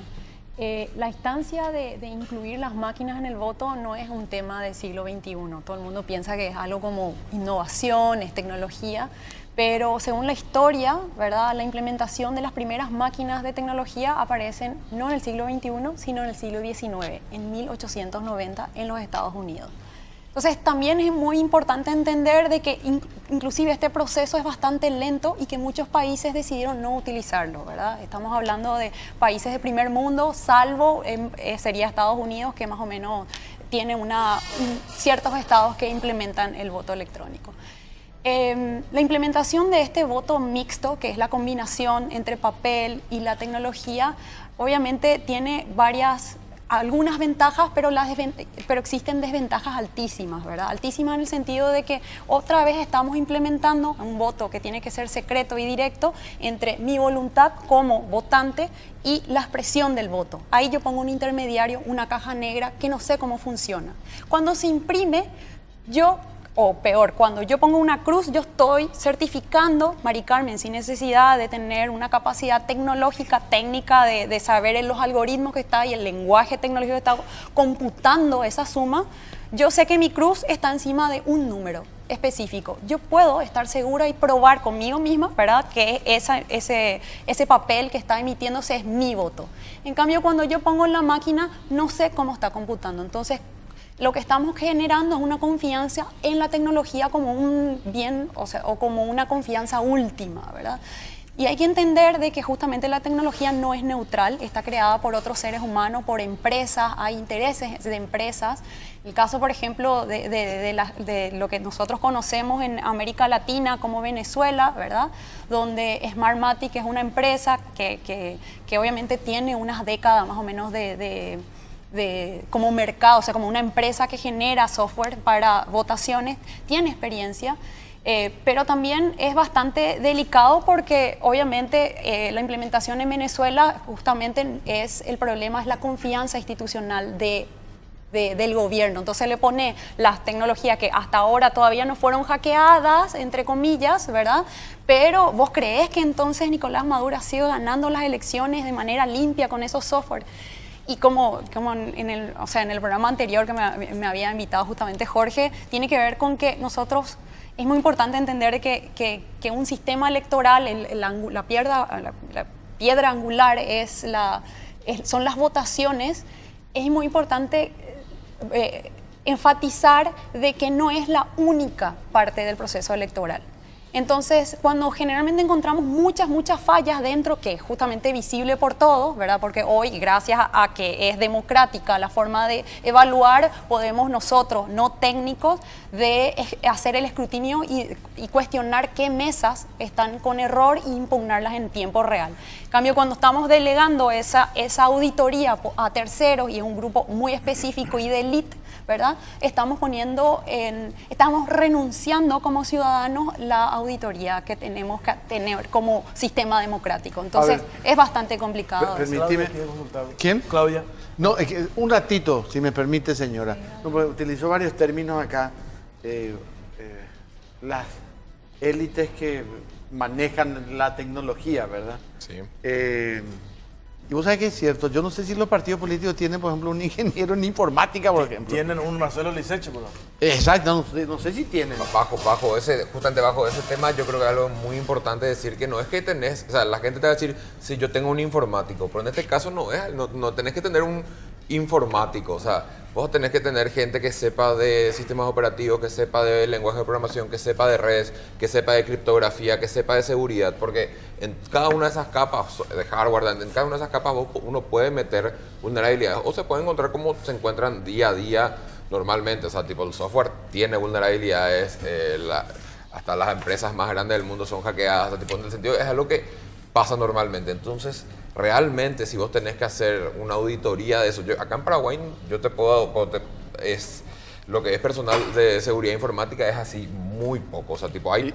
La instancia de incluir las máquinas en el voto no es un tema del siglo XXI. Todo el mundo piensa que es algo como innovación, es tecnología, pero según la historia, ¿verdad? La implementación de las primeras máquinas de tecnología aparecen no en el siglo XXI, sino en el siglo XIX, en 1890, en los Estados Unidos. Entonces también es muy importante entender de que inclusive este proceso es bastante lento y que muchos países decidieron no utilizarlo, ¿verdad? Estamos hablando de países de primer mundo, salvo sería Estados Unidos, que más o menos tiene ciertos estados que implementan el voto electrónico. La implementación de este voto mixto, que es la combinación entre papel y la tecnología, obviamente tiene algunas ventajas, pero existen desventajas altísimas, ¿verdad? Altísimas en el sentido de que otra vez estamos implementando un voto que tiene que ser secreto y directo entre mi voluntad como votante y la expresión del voto. Ahí yo pongo un intermediario, una caja negra que no sé cómo funciona. Cuando se imprime, o peor, cuando yo pongo una cruz, yo estoy certificando, Mari Carmen, sin necesidad de tener una capacidad tecnológica, técnica, de saber en los algoritmos que está y el lenguaje tecnológico que está computando esa suma. Yo sé que mi cruz está encima de un número específico. Yo puedo estar segura y probar conmigo misma, ¿verdad?, que ese papel que está emitiéndose es mi voto. En cambio, cuando yo pongo en la máquina, no sé cómo está computando. Entonces, lo que estamos generando es una confianza en la tecnología como un bien, o como una confianza última, ¿verdad? Y hay que entender de que justamente la tecnología no es neutral, está creada por otros seres humanos, por empresas, hay intereses de empresas. El caso, por ejemplo, de lo que nosotros conocemos en América Latina como Venezuela, ¿verdad?, donde Smartmatic es una empresa que obviamente tiene unas décadas más o menos como mercado, o sea, como una empresa que genera software para votaciones, tiene experiencia, pero también es bastante delicado porque obviamente la implementación en Venezuela justamente el problema es la confianza institucional del gobierno. Entonces le pone las tecnologías que hasta ahora todavía no fueron hackeadas, entre comillas, ¿verdad? Pero ¿vos creés que entonces Nicolás Maduro ha sido ganando las elecciones de manera limpia con esos software? Y como en el programa anterior que me había invitado justamente Jorge, tiene que ver con que nosotros, es muy importante entender que un sistema electoral, la piedra angular son las votaciones. Es muy importante enfatizar de que no es la única parte del proceso electoral. Entonces, cuando generalmente encontramos muchas fallas dentro, que es justamente visible por todos, ¿verdad? Porque hoy, gracias a que es democrática la forma de evaluar, podemos nosotros, no técnicos, de hacer el escrutinio y cuestionar qué mesas están con error e impugnarlas en tiempo real. En cambio, cuando estamos delegando esa auditoría a terceros, y es un grupo muy específico y de élite, ¿verdad?, estamos renunciando como ciudadanos la auditoría que tenemos que tener como sistema democrático. Entonces, es bastante complicado. Permíteme. ¿Quién? Claudia. No, un ratito, si me permite, señora. No, utilizó varios términos acá. Las élites que manejan la tecnología, ¿verdad? Sí. Y vos sabés que es cierto, yo no sé si los partidos políticos tienen, por ejemplo, un ingeniero en informática, por ejemplo. Tienen un Marcelo Liceche, por ejemplo. Exacto, no sé si tienen. Justamente bajo ese tema, yo creo que es algo muy importante decir que no es que tenés, o sea, la gente te va a decir, si yo tengo un informático, pero en este caso no tenés que tener un informático, o sea, vos tenés que tener gente que sepa de sistemas operativos, que sepa de lenguaje de programación, que sepa de redes, que sepa de criptografía, que sepa de seguridad, porque en cada una de esas capas de hardware, en cada una de esas capas uno puede meter vulnerabilidades o se puede encontrar como se encuentran día a día normalmente, o sea, tipo el software tiene vulnerabilidades, hasta las empresas más grandes del mundo son hackeadas, o sea, tipo, en el sentido es algo que pasa normalmente. Entonces, realmente, si vos tenés que hacer una auditoría de eso, acá en Paraguay, yo te puedo es lo que es personal de seguridad informática es así muy poco. O sea, tipo, hay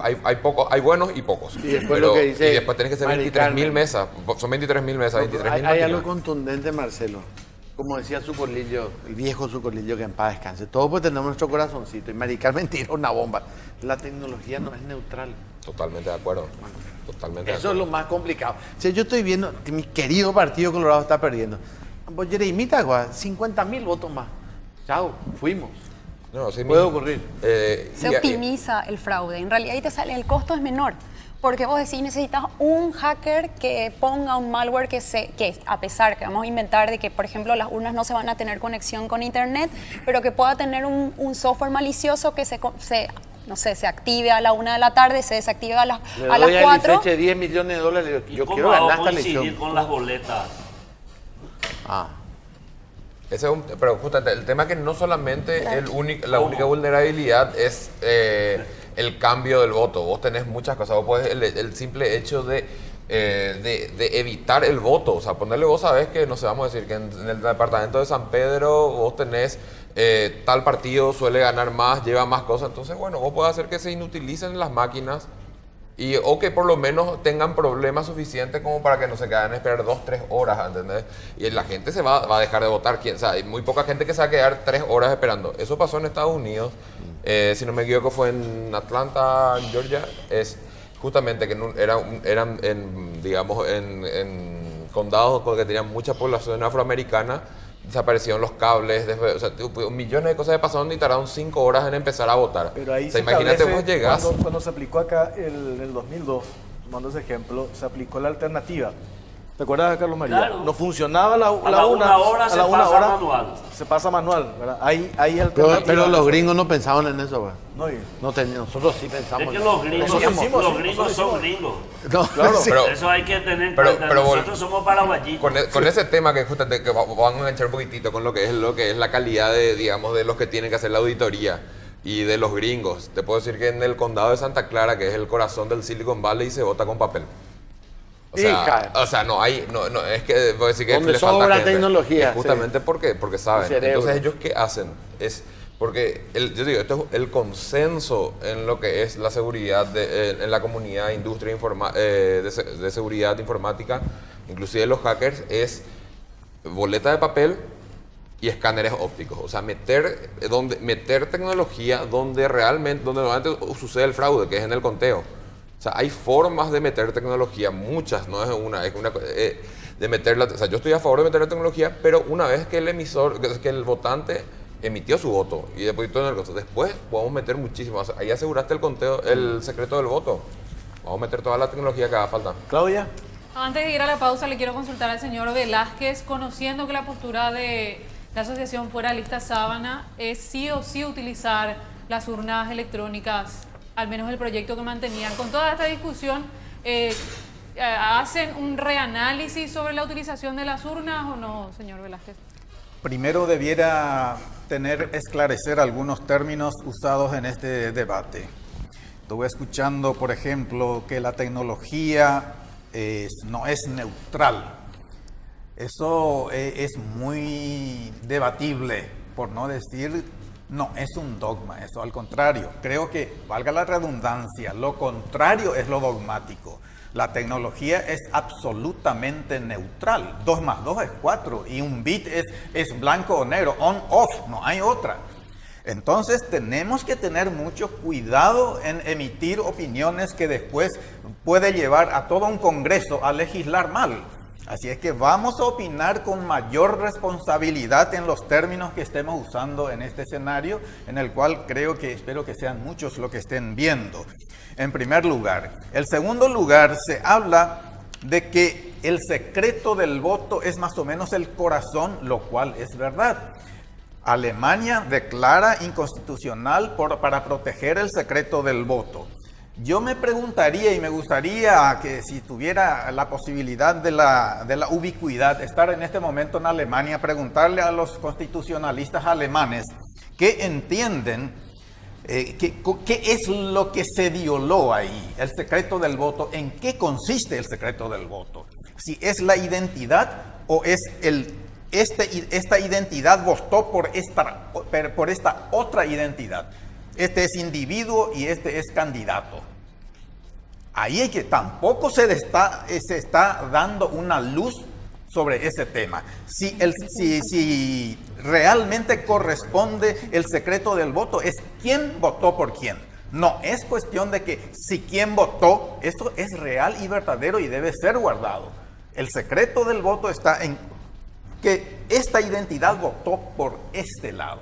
buenos y pocos. Y después lo que dice y después tenés que ser Mari 23.000 Carmen. mesas. Son 23.000 mesas, 23.000 Hay máquinas. algo contundente, Marcelo. Como decía Zucolillo, el viejo Zucolillo, que en paz descanse. Todos pues tenemos nuestro corazoncito. Y Mari Carmen tira una bomba. La tecnología no es neutral. Totalmente de acuerdo. Totalmente de Eso es acuerdo. lo más complicado. O sea, yo estoy viendo que mi querido Partido Colorado está perdiendo. Vos, Jeremita, 50.000 votos más. Chao, fuimos. No, sí, Puede ocurrir. Se optimiza el fraude. En realidad ahí te sale, el costo es menor. Porque vos decís, necesitas un hacker que ponga un malware que a pesar que vamos a inventar de que, por ejemplo, las urnas no se van a tener conexión con internet, pero que pueda tener un software malicioso que no sé, se active a la 1 de la tarde, se desactive a las 4. 10 millones de dólares. Yo ¿Cómo quiero va a ganar esta coincidir elección. con las boletas? Ese es pero justamente el tema es que no solamente la única vulnerabilidad es el cambio del voto. Vos tenés muchas cosas. Vos podés, el simple hecho de evitar el voto. O sea, ponerle, vos sabés que, no sé, vamos a decir que en el departamento de San Pedro vos tenés tal partido suele ganar más, lleva más cosas. Entonces, bueno, vos podés hacer que se inutilicen las máquinas o que por lo menos tengan problemas suficientes como para que no se queden a esperar 2-3 horas, ¿entendés? Y la gente se va a dejar de votar. O sea, hay muy poca gente que se va a quedar 3 horas esperando. Eso pasó en Estados Unidos. Si no me equivoco fue en Atlanta, en Georgia. Es justamente que eran digamos, en condados que tenían mucha población afroamericana. Desaparecieron los cables, o sea, millones de cosas pasaron y tardaron 5 horas en empezar a votar. Pero ahí o sea, imagínate vos llegás. Cuando se aplicó acá en el 2002, tomando ese ejemplo, se aplicó la alternativa. ¿Te acuerdas, Carlos María? Claro. No funcionaba la A la una hora se pasa manual. Se pasa manual, ¿verdad? Hay Pero alternativas. los gringos no pensaban en eso, güey. No, Nosotros sí Es pensamos. que los gringos, Nosotros hicimos, los gringos nosotros son hicimos. gringos. No, Claro, sí. pero- Eso hay que tener en pero- cuenta. pero Nosotros somos paraguayitos. Con ese tema que justamente que vamos a enganchar un poquitito con lo que es la calidad de, digamos, de los que tienen que hacer la auditoría y de los gringos. Te puedo decir que en el condado de Santa Clara, que es el corazón del Silicon Valley, se vota con papel. Hija. O sea, no, es que puedo decir que Donde le falta sobra gente. tecnología, Es justamente porque saben. cerebro. Entonces, ellos qué hacen es porque yo digo, esto es el consenso en lo que es la seguridad en la comunidad industria de seguridad informática, inclusive los hackers, es boleta de papel y escáneres ópticos. O sea, meter tecnología donde normalmente sucede el fraude, que es en el conteo. O sea, hay formas de meter tecnología, muchas, no es una de meterla. O sea, yo estoy a favor de meter la tecnología, pero una vez que el votante emitió su voto y depositó en el conteo, después podemos meter muchísimo. O sea, ahí aseguraste el conteo, el secreto del voto. Vamos a meter toda la tecnología que haga falta. Claudia. Antes de ir a la pausa, le quiero consultar al señor Velázquez, conociendo que la postura de la asociación Fuera Lista Sábana es sí o sí utilizar las urnas electrónicas, al menos el proyecto que mantenían. Con toda esta discusión, ¿hacen un reanálisis sobre la utilización de las urnas o no, señor Velázquez? Primero debiera esclarecer algunos términos usados en este debate. Estuve escuchando, por ejemplo, que la tecnología no es neutral. Eso es muy debatible, por no decir, no es un dogma, eso al contrario. Creo que, valga la redundancia, lo contrario es lo dogmático. La tecnología es absolutamente neutral. 2 más 2 es 4 y un bit es blanco o negro, on-off, no hay otra. Entonces tenemos que tener mucho cuidado en emitir opiniones que después puede llevar a todo un congreso a legislar mal. Así es que vamos a opinar con mayor responsabilidad en los términos que estemos usando en este escenario, en el cual espero que sean muchos los que estén viendo. En primer lugar. En segundo lugar, se habla de que el secreto del voto es más o menos el corazón, lo cual es verdad. Alemania declara inconstitucional para proteger el secreto del voto. Yo me preguntaría y me gustaría que si tuviera la posibilidad de la ubicuidad, estar en este momento en Alemania, preguntarle a los constitucionalistas alemanes qué entienden, qué es lo que se violó ahí, el secreto del voto, en qué consiste el secreto del voto, si es la identidad o es esta identidad votó por esta otra identidad. Este es individuo y este es candidato. Ahí es que tampoco se está dando una luz sobre ese tema. Si realmente corresponde el secreto del voto, es quién votó por quién. No es cuestión de que si quién votó, esto es real y verdadero y debe ser guardado. El secreto del voto está en que esta identidad votó por este lado.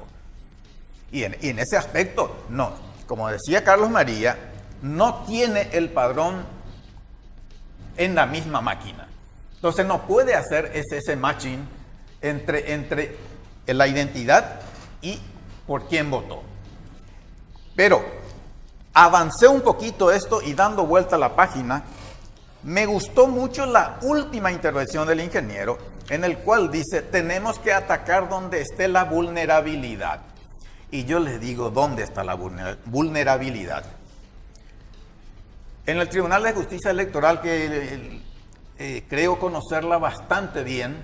Y en ese aspecto, no, como decía Carlos María, no tiene el padrón en la misma máquina. Entonces no puede hacer ese matching entre la identidad y por quién votó. Pero avancé un poquito esto y dando vuelta a la página, me gustó mucho la última intervención del ingeniero, en el cual dice, tenemos que atacar donde esté la vulnerabilidad. Y yo les digo, ¿dónde está la vulnerabilidad? En el Tribunal de Justicia Electoral, que creo conocerla bastante bien,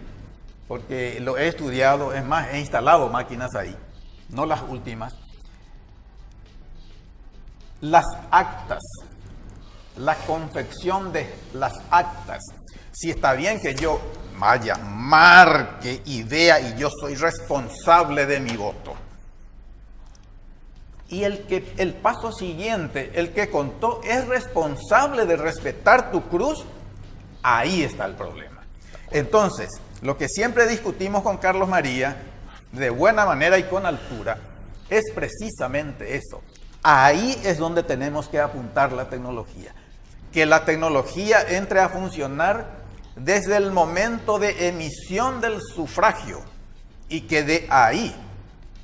porque lo he estudiado, es más, he instalado máquinas ahí, no las últimas. Las actas, la confección de las actas, si está bien que yo marque idea y yo soy responsable de mi voto. Y el paso siguiente, el que contó, es responsable de respetar tu cruz, ahí está el problema. Entonces, lo que siempre discutimos con Carlos María, de buena manera y con altura, es precisamente eso. Ahí es donde tenemos que apuntar la tecnología. Que la tecnología entre a funcionar desde el momento de emisión del sufragio y que de ahí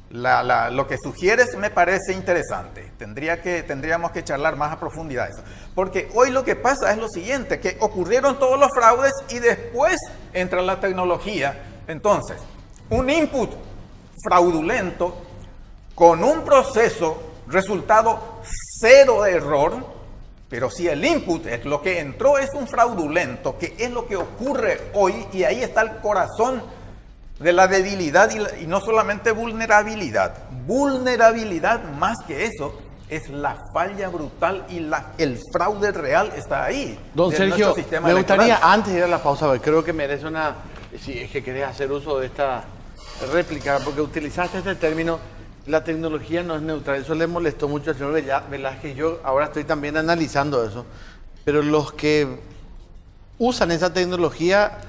lo que sugieres me parece interesante. Tendríamos que charlar más a profundidad eso. Porque hoy lo que pasa es lo siguiente, que ocurrieron todos los fraudes y después entra la tecnología. Entonces, un input fraudulento con un proceso resultado cero de error, pero si el input es lo que entró es un fraudulento, que es lo que ocurre hoy, y ahí está el corazón de la debilidad y no solamente vulnerabilidad más que eso, es la falla brutal y el fraude real está ahí. Don Sergio, me gustaría, electoral. antes de ir a la pausa, creo que merece si es que querés hacer uso de esta réplica, porque utilizaste este término, la tecnología no es neutral. Eso le molestó mucho al señor Velázquez. Yo ahora estoy también analizando eso, pero los que usan esa tecnología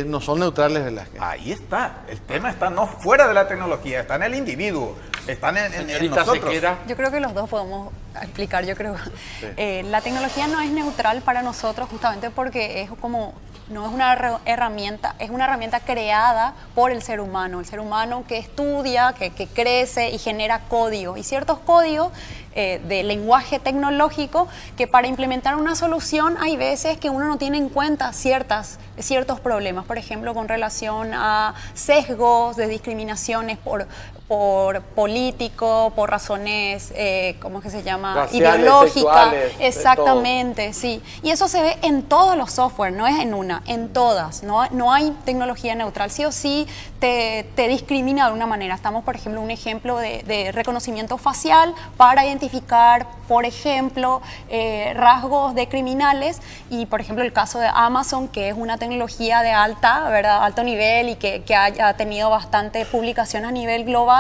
no son neutrales, Velázquez. Ahí está, el tema está no fuera de la tecnología, está en el individuo, están en nosotros. Sequera. Yo creo que los dos podemos explicar, Sí. La tecnología no es neutral para nosotros justamente porque es como, no es una herramienta, es una herramienta creada por el ser humano que estudia, que crece y genera código, y ciertos códigos de lenguaje tecnológico que para implementar una solución hay veces que uno no tiene en cuenta ciertos problemas, por ejemplo, con relación a sesgos de discriminaciones por político, por razones, ¿cómo es que se llama? Raciales, ideológicas. sexuales, Exactamente, sí. Y eso se ve en todos los software, no es en una, en todas. No hay tecnología neutral. Sí o sí te discrimina de alguna manera. Estamos, por ejemplo, un ejemplo de reconocimiento facial para identificar, por ejemplo, rasgos de criminales. Y, por ejemplo, el caso de Amazon, que es una tecnología de alto nivel y que ha tenido bastante publicación a nivel global,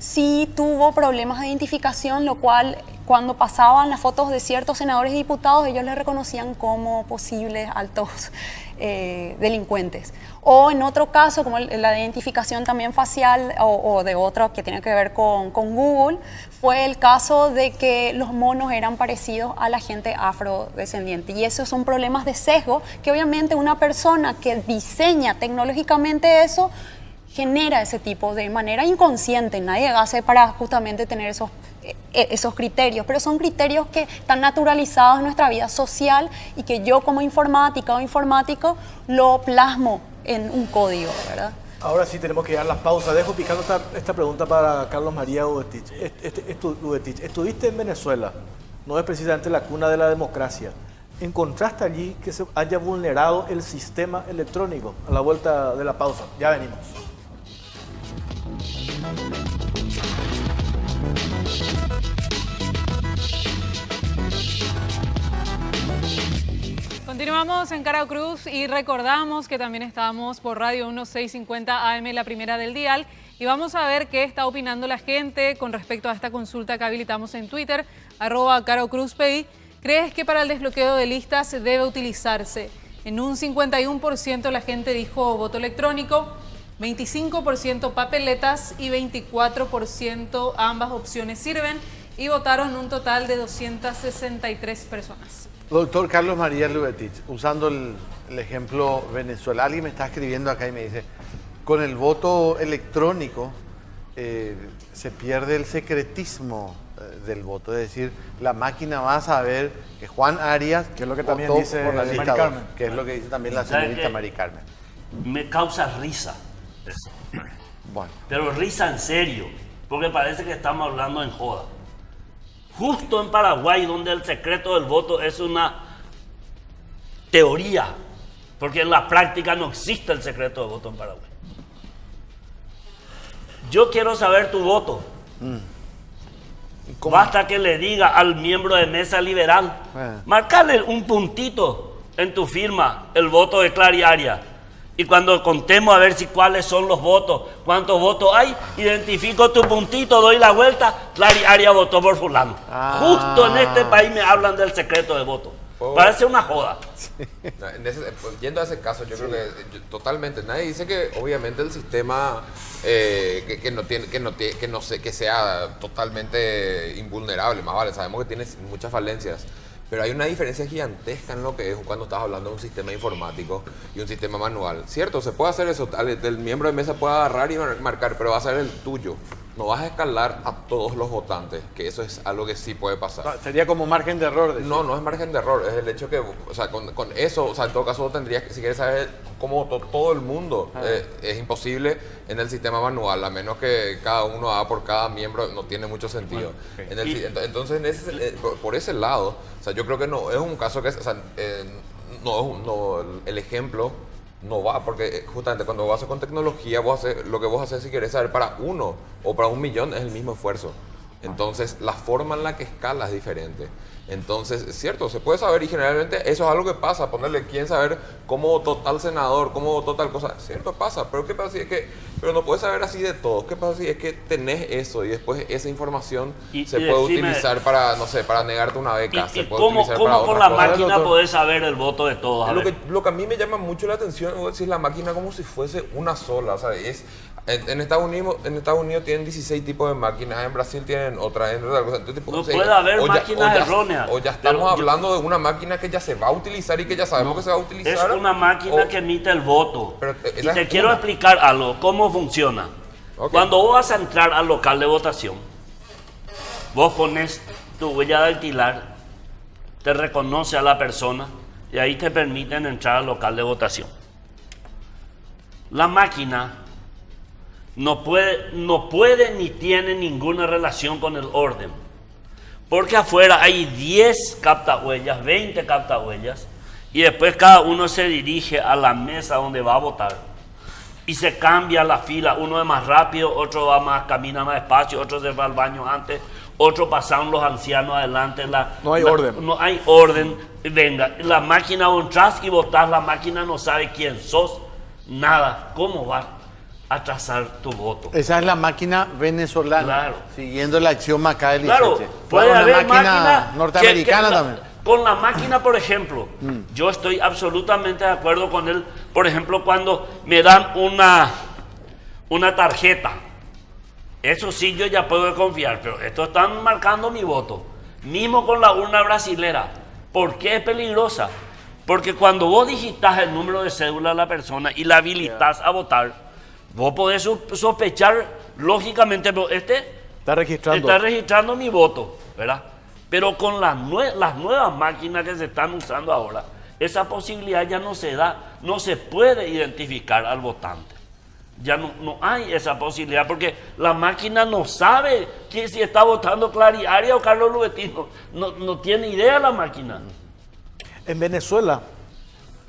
sí tuvo problemas de identificación, lo cual cuando pasaban las fotos de ciertos senadores y diputados, ellos les reconocían como posibles altos delincuentes. O en otro caso, como la identificación también facial o de otro que tiene que ver con Google, fue el caso de que los monos eran parecidos a la gente afrodescendiente. Y esos son problemas de sesgo que obviamente una persona que diseña tecnológicamente eso genera ese tipo de manera inconsciente. Nadie hace para justamente tener esos criterios, pero son criterios que están naturalizados en nuestra vida social y que yo como informática o informático lo plasmo en un código, ¿verdad? Ahora sí tenemos que dar las pausas. Dejo picando esta pregunta para Carlos María Udetich. Udetich, estuviste en Venezuela, no es precisamente la cuna de la democracia. ¿encontraste allí que se haya vulnerado el sistema electrónico? A la vuelta de la pausa, ya venimos. Continuamos en Cara Cruz y recordamos que también estamos por Radio 1650 AM, la primera del dial, y vamos a ver qué está opinando la gente con respecto a esta consulta que habilitamos en Twitter, @CaroCruzPI. ¿Crees que para el desbloqueo de listas se debe utilizarse? En un 51% la gente dijo voto electrónico, 25% papeletas y 24% ambas opciones sirven, y votaron un total de 263 personas. Doctor Carlos María Lubetich, usando el ejemplo Venezuela, alguien me está escribiendo acá y me dice, con el voto electrónico se pierde el secretismo del voto, es decir, la máquina va a saber que Juan Arias, que es lo que también votó dice por la Mari lista Carmen, dos, que es lo que dice también la señorita Mari Carmen. Me causa risa eso. Bueno. Pero risa en serio, porque parece que estamos hablando en joda. Justo en Paraguay, donde el secreto del voto es una teoría, porque en la práctica no existe el secreto del voto en Paraguay. Yo quiero saber tu voto. Basta que le diga al miembro de mesa liberal, marcarle un puntito en tu firma, el voto de Clariaria. Y cuando contemos a ver si cuáles son los votos, cuántos votos hay, identifico tu puntito, doy la vuelta, Clariaria votó por fulano. Justo en este país me hablan del secreto de voto. Parece una joda. Yendo a ese caso, yo creo que totalmente. Nadie dice que obviamente el sistema que sea totalmente invulnerable, más vale, sabemos que tiene muchas falencias. Pero hay una diferencia gigantesca en lo que es cuando estás hablando de un sistema informático y un sistema manual. Cierto, se puede hacer eso, el miembro de mesa puede agarrar y marcar, pero va a ser el tuyo. No vas a escalar a todos los votantes, que eso es algo que sí puede pasar. No, sería como margen de error. No, no es margen de error, es el hecho que, o sea, con eso, o sea, en todo caso tendrías que, si quieres saber cómo votó todo el mundo, es imposible en el sistema manual, a menos que cada uno haga por cada miembro, no tiene mucho sentido. Entonces, por ese lado, o sea, yo creo que no, es un caso que, o sea, el ejemplo no va, porque justamente cuando vos haces con tecnología, lo que vos haces si querés saber para 1 o para 1 millón es el mismo esfuerzo. Entonces, la forma en la que escala es diferente. Entonces, es cierto, se puede saber y generalmente eso es algo que pasa, ponerle quién saber cómo votó tal senador, cómo votó tal cosa, cierto, pasa, pero ¿qué pasa si es que, pero no puedes saber así de todo? ¿Qué pasa si es que tenés eso y después esa información se puede utilizar para, no sé, para negarte una beca? ¿Cómo con la máquina podés saber el voto de todos? Lo que a mí me llama mucho la atención es la máquina como si fuese una sola, o sea, en Estados Unidos tienen 16 tipos de máquinas, en Brasil tienen otra, no puede haber máquinas erróneas. O ya estamos hablando de una máquina que ya se va a utilizar y que ya sabemos que se va a utilizar. Es una máquina que emite el voto. Y te quiero explicar algo, cómo funciona. Okay. Cuando vos vas a entrar al local de votación, vos pones tu huella de dactilar, te reconoce a la persona y ahí te permiten entrar al local de votación. La máquina no puede ni tiene ninguna relación con el orden. Porque afuera hay 10 captahuellas, 20 captahuellas, y después cada uno se dirige a la mesa donde va a votar. Y se cambia la fila, uno es más rápido, otro camina más despacio, otro se va al baño antes, otro pasan los ancianos adelante. No hay orden. No hay orden. Venga, la máquina vos entras y votás, la máquina no sabe quién sos, nada. ¿Cómo va a trazar tu voto? Esa es la máquina venezolana, claro, siguiendo la axioma acá del claro, puede una haber máquina norteamericana también. Con la máquina, por ejemplo, yo estoy absolutamente de acuerdo con él. Por ejemplo, cuando me dan una tarjeta, eso sí yo ya puedo confiar, pero esto están marcando mi voto. Mismo con la urna brasilera. ¿Por qué es peligrosa? Porque cuando vos digitas el número de cédula de la persona y la habilitas a votar, vos podés sospechar, lógicamente, pero está registrando mi voto, ¿verdad? Pero con las nuevas máquinas que se están usando ahora, esa posibilidad ya no se da, no se puede identificar al votante. Ya no hay esa posibilidad, porque la máquina no sabe si está votando Clariaria o Carlos Lubetich, no tiene idea la máquina. En Venezuela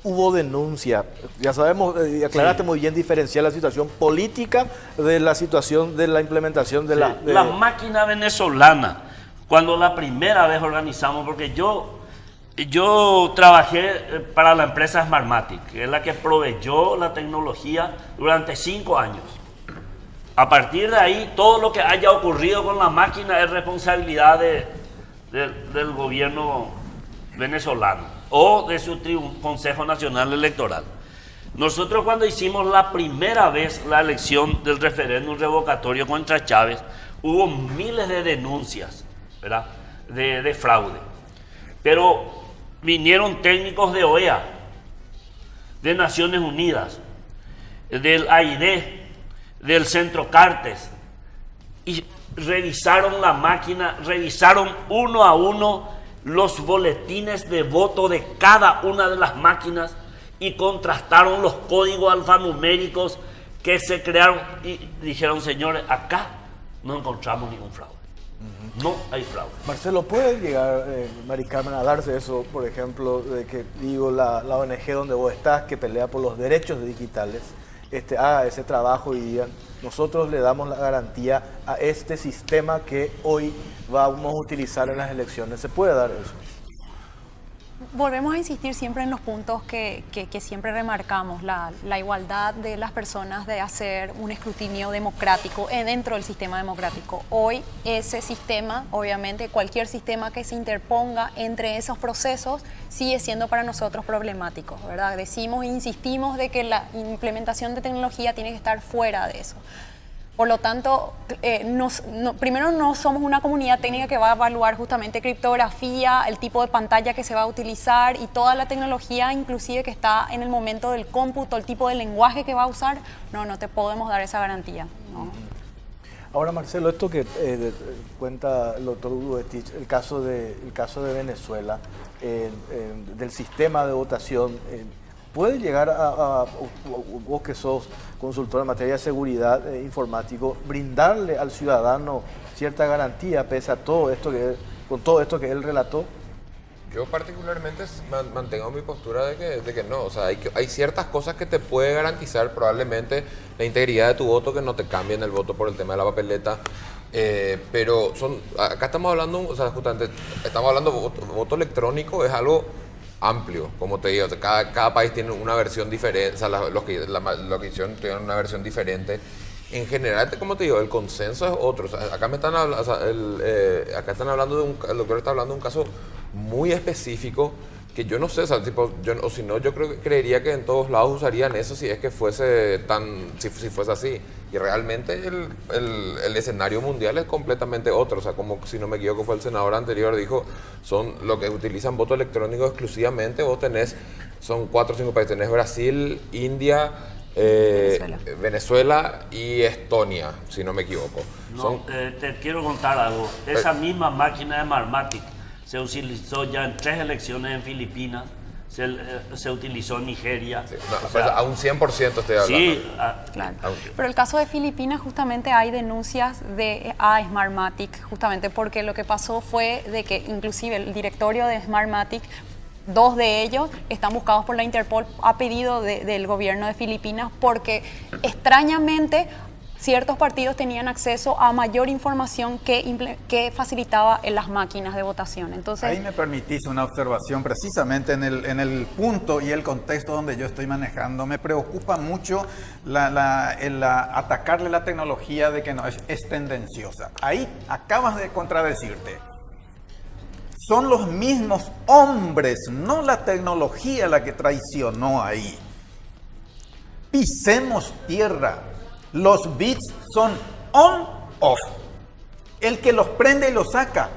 hubo denuncia, ya sabemos, y aclaraste muy bien diferenciar la situación política de la situación de la implementación de la máquina venezolana. Cuando la primera vez organizamos, porque yo trabajé para la empresa Smartmatic, que es la que proveyó la tecnología durante 5 años. A partir de ahí, todo lo que haya ocurrido con la máquina es responsabilidad del gobierno venezolano o de su Consejo Nacional Electoral. Nosotros cuando hicimos la primera vez la elección del referéndum revocatorio contra Chávez, hubo miles de denuncias, ¿verdad?, de fraude. Pero vinieron técnicos de OEA, de Naciones Unidas, del AID, del Centro Cartes, y revisaron la máquina, revisaron uno a uno los boletines de voto de cada una de las máquinas y contrastaron los códigos alfanuméricos que se crearon y dijeron: señores, acá no encontramos ningún fraude. No hay fraude. Marcelo, ¿puede llegar, Mari Carmen, a darse eso, por ejemplo, de que digo la ONG donde vos estás, que pelea por los derechos digitales, haga ese trabajo y digan: nosotros le damos la garantía a este sistema que hoy vamos a utilizar en las elecciones? ¿Se puede dar eso? Volvemos a insistir siempre en los puntos que siempre remarcamos, la igualdad de las personas de hacer un escrutinio democrático dentro del sistema democrático. Hoy ese sistema, obviamente cualquier sistema que se interponga entre esos procesos sigue siendo para nosotros problemático, ¿verdad? Decimos e insistimos de que la implementación de tecnología tiene que estar fuera de eso. Por lo tanto, primero no somos una comunidad técnica que va a evaluar justamente criptografía, el tipo de pantalla que se va a utilizar y toda la tecnología inclusive que está en el momento del cómputo, el tipo de lenguaje que va a usar. No te podemos dar esa garantía. No. Ahora, Marcelo, esto que cuenta el doctor Hugo Stich, el caso de Venezuela, del sistema de votación, ¿puede llegar a vos que sos consultor en materia de seguridad informático, brindarle al ciudadano cierta garantía pese a todo esto con todo esto que él relató? Yo particularmente mantengo mi postura de que no, o sea, hay ciertas cosas que te puede garantizar probablemente la integridad de tu voto, que no te cambien el voto por el tema de la papeleta, pero acá estamos hablando, o sea, justamente estamos hablando voto electrónico, es algo amplio, como te digo, o sea, cada país tiene una versión diferente, o sea, los que hicieron tienen una versión diferente. En general, como te digo, el consenso es otro. O sea, acá me están hablando, o sea, acá están hablando el doctor está hablando de un caso muy específico que yo no sé, o sea, tipo, o si no, yo creería que en todos lados usarían eso si es que fuese si fuese así. Y realmente el escenario mundial es completamente otro. O sea, como si no me equivoco fue el senador anterior, dijo, son lo que utilizan voto electrónico exclusivamente. Vos son 4 o 5 países, tenés Brasil, India, Venezuela y Estonia, si no me equivoco. Te quiero contar algo. Esa misma máquina de Smartmatic se utilizó ya en 3 elecciones en Filipinas, se utilizó en Nigeria. Sí, a un 100% estoy hablando. Sí, claro. Pero el caso de Filipinas, justamente hay denuncias a Smartmatic, justamente porque lo que pasó fue de que inclusive el directorio de Smartmatic, 2 de ellos están buscados por la Interpol a pedido del gobierno de Filipinas, porque extrañamente ciertos partidos tenían acceso a mayor información que facilitaba en las máquinas de votación. Entonces, ahí me permitís una observación precisamente en el punto y el contexto donde yo estoy manejando. Me preocupa mucho atacarle la tecnología de que no es tendenciosa. Ahí acabas de contradecirte. Son los mismos hombres, no la tecnología la que traicionó ahí. Pisemos tierra. Los bits son on-off. El que los prende y los saca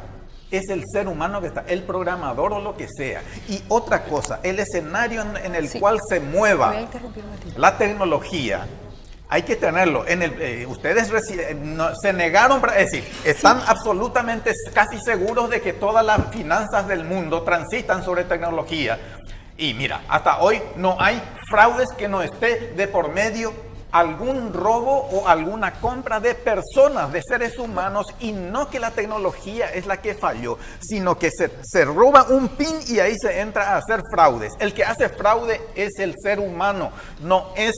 es el ser humano que está, el programador o lo que sea. Y otra cosa, el escenario en el cual se mueva la tecnología, hay que tenerlo. Ustedes se negaron, es decir, están absolutamente casi seguros de que todas las finanzas del mundo transitan sobre tecnología. Y mira, hasta hoy no hay fraudes que no esté de por medio algún robo o alguna compra de personas, de seres humanos, y no que la tecnología es la que falló, sino que se roba un PIN y ahí se entra a hacer fraudes. El que hace fraude es el ser humano, no es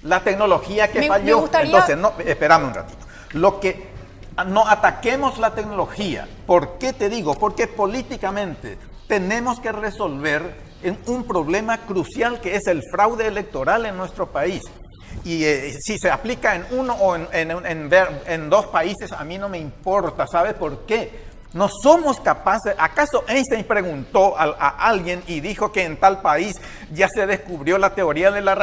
la tecnología que falló. Entonces, no, espérame un ratito. No ataquemos la tecnología. ¿Por qué te digo? Porque políticamente tenemos que resolver un problema crucial que es el fraude electoral en nuestro país. Y si se aplica en uno o en dos países, a mí no me importa. ¿Sabe por qué? No somos capaces. ¿Acaso Einstein preguntó a alguien y dijo que en tal país ya se descubrió la teoría de la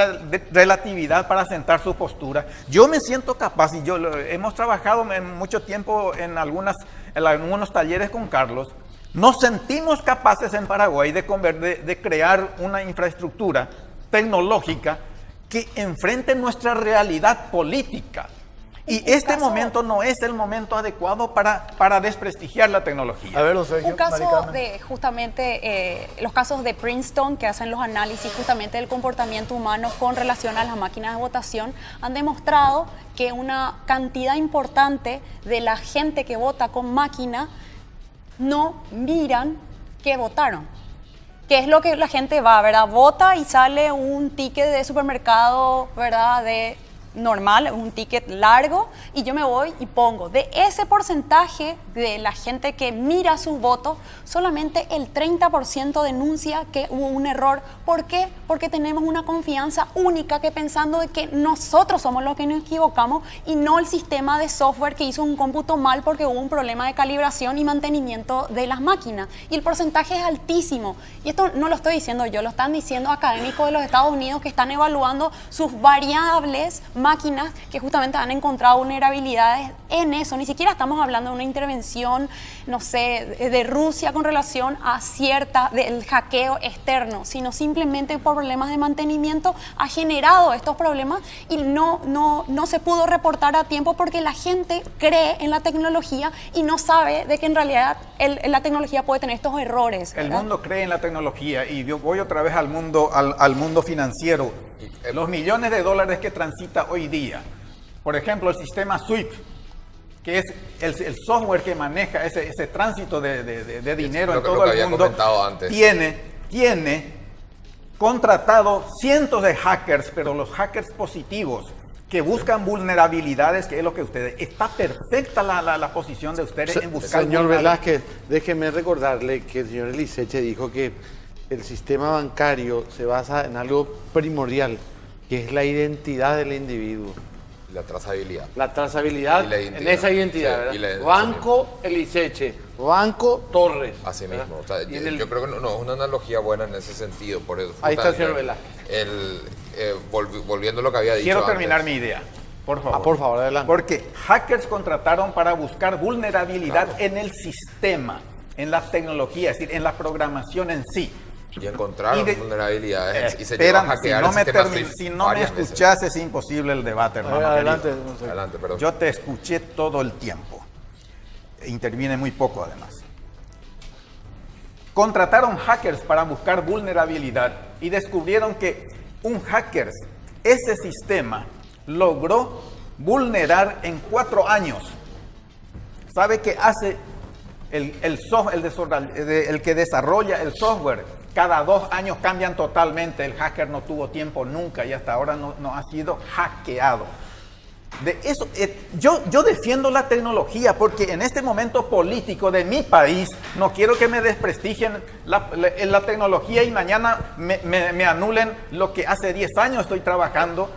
relatividad para sentar su postura? Yo me siento capaz, y hemos trabajado mucho tiempo en algunos talleres con Carlos. Nos sentimos capaces en Paraguay de crear una infraestructura tecnológica que enfrente nuestra realidad política. Y este momento no es el momento adecuado para desprestigiar la tecnología. A ver, Sergio, un caso de justamente los casos de Princeton, que hacen los análisis justamente del comportamiento humano con relación a las máquinas de votación, han demostrado que una cantidad importante de la gente que vota con máquina no miran que votaron. Que es lo que la gente va, ¿verdad? Vota y sale un ticket de supermercado, ¿verdad? Normal, un ticket largo, y yo me voy y pongo. De ese porcentaje de la gente que mira su voto, solamente el 30% denuncia que hubo un error. ¿Por qué? Porque tenemos una confianza única que pensando de que nosotros somos los que nos equivocamos y no el sistema de software que hizo un cómputo mal porque hubo un problema de calibración y mantenimiento de las máquinas. Y el porcentaje es altísimo. Y esto no lo estoy diciendo yo, lo están diciendo académicos de los Estados Unidos que están evaluando sus variables máquinas que justamente han encontrado vulnerabilidades en eso. Ni siquiera estamos hablando de una intervención, no sé, de Rusia con relación a del hackeo externo, sino simplemente por problemas de mantenimiento ha generado estos problemas y no se pudo reportar a tiempo porque la gente cree en la tecnología y no sabe de que en realidad la tecnología puede tener estos errores, ¿verdad? El mundo cree en la tecnología y yo voy otra vez al mundo financiero. Los millones de dólares que transita hoy día, por ejemplo, el sistema SWIFT, que es el software que maneja ese tránsito de dinero en todo el mundo, tiene contratado cientos de hackers, pero los hackers positivos que buscan vulnerabilidades, que es lo que ustedes... Está perfecta la posición de ustedes en buscar... Señor Velázquez, déjeme recordarle que el señor Eliseche dijo que el sistema bancario se basa en algo primordial, que es la identidad del individuo. La trazabilidad. La trazabilidad en esa identidad, sí, ¿verdad? Banco Eliseche, Banco Torres. Así mismo. O sea, yo creo que no es una analogía buena en ese sentido. Por eso, ahí está el señor Velázquez. Volviendo a lo que había dicho Quiero antes. terminar mi idea, por favor. Por favor, adelante. Porque hackers contrataron para buscar vulnerabilidad en el sistema, en la tecnología, es decir, en la programación en sí. Y encontraron vulnerabilidades y se esperan, llegó a hackear si no me escuchas es imposible el debate, hermano. Adelante, adelante, perdón. Yo te escuché todo el tiempo. Interviene muy poco además. Contrataron hackers para buscar vulnerabilidad y descubrieron que ese sistema logró vulnerar en 4 años. ¿Sabe qué hace el que desarrolla el software? Cada 2 años cambian totalmente. El hacker no tuvo tiempo nunca y hasta ahora no ha sido hackeado. De eso, yo defiendo la tecnología porque en este momento político de mi país no quiero que me desprestigien la tecnología y mañana me anulen lo que hace 10 años estoy trabajando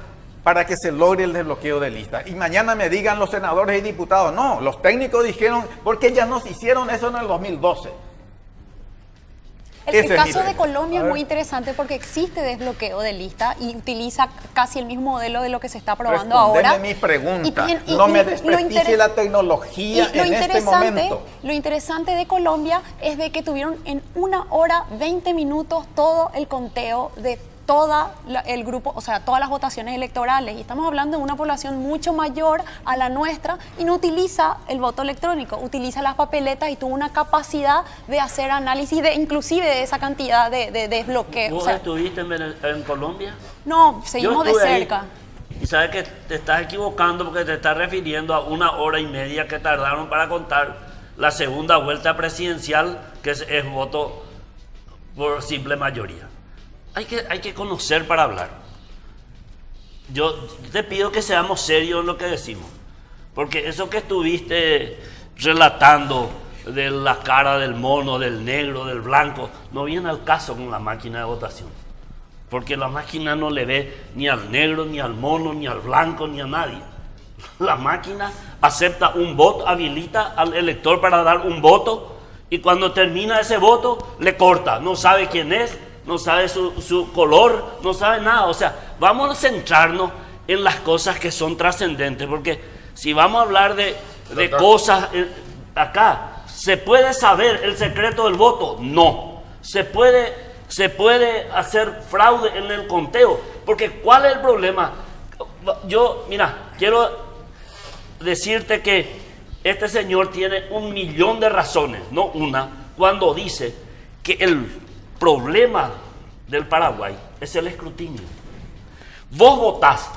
para que se logre el desbloqueo de listas. Y mañana me digan los senadores y diputados, no, los técnicos dijeron, porque ya nos hicieron eso en el 2012. El caso de Colombia es muy interesante porque existe desbloqueo de lista y utiliza casi el mismo modelo de lo que se está probando ahora. Mi pregunta. No me desprestigie la tecnología en este momento. Lo interesante de Colombia es de que tuvieron en 1 hora 20 minutos todo el conteo de el grupo, o sea, todas las votaciones electorales. Y estamos hablando de una población mucho mayor a la nuestra y no utiliza el voto electrónico, utiliza las papeletas y tuvo una capacidad de hacer análisis inclusive de esa cantidad de desbloqueo. ¿Vos O sea, estuviste en Colombia? no, seguimos de Yo estuve cerca. ahí. Y sabes que te estás equivocando porque te estás refiriendo a 1 hora y media que tardaron para contar la segunda vuelta presidencial, que es voto por simple mayoría. Hay que conocer para hablar. Yo te pido que seamos serios en lo que decimos, porque eso que estuviste relatando de la cara del mono, del negro, del blanco, no viene al caso con la máquina de votación. Porque la máquina no le ve ni al negro, ni al mono, ni al blanco, ni a nadie. La máquina acepta un voto, habilita al elector para dar un voto y cuando termina ese voto le corta. No sabe quién es, no sabe su color, no sabe nada. O sea, vamos a centrarnos en las cosas que son trascendentes. Porque si vamos a hablar de cosas acá, ¿se puede saber el secreto del voto? No. ¿Se puede hacer fraude en el conteo? Porque ¿cuál es el problema? Mira, quiero decirte que este señor tiene 1.000.000 de razones, no una, cuando dice que el problema del Paraguay es el escrutinio. Vos votás,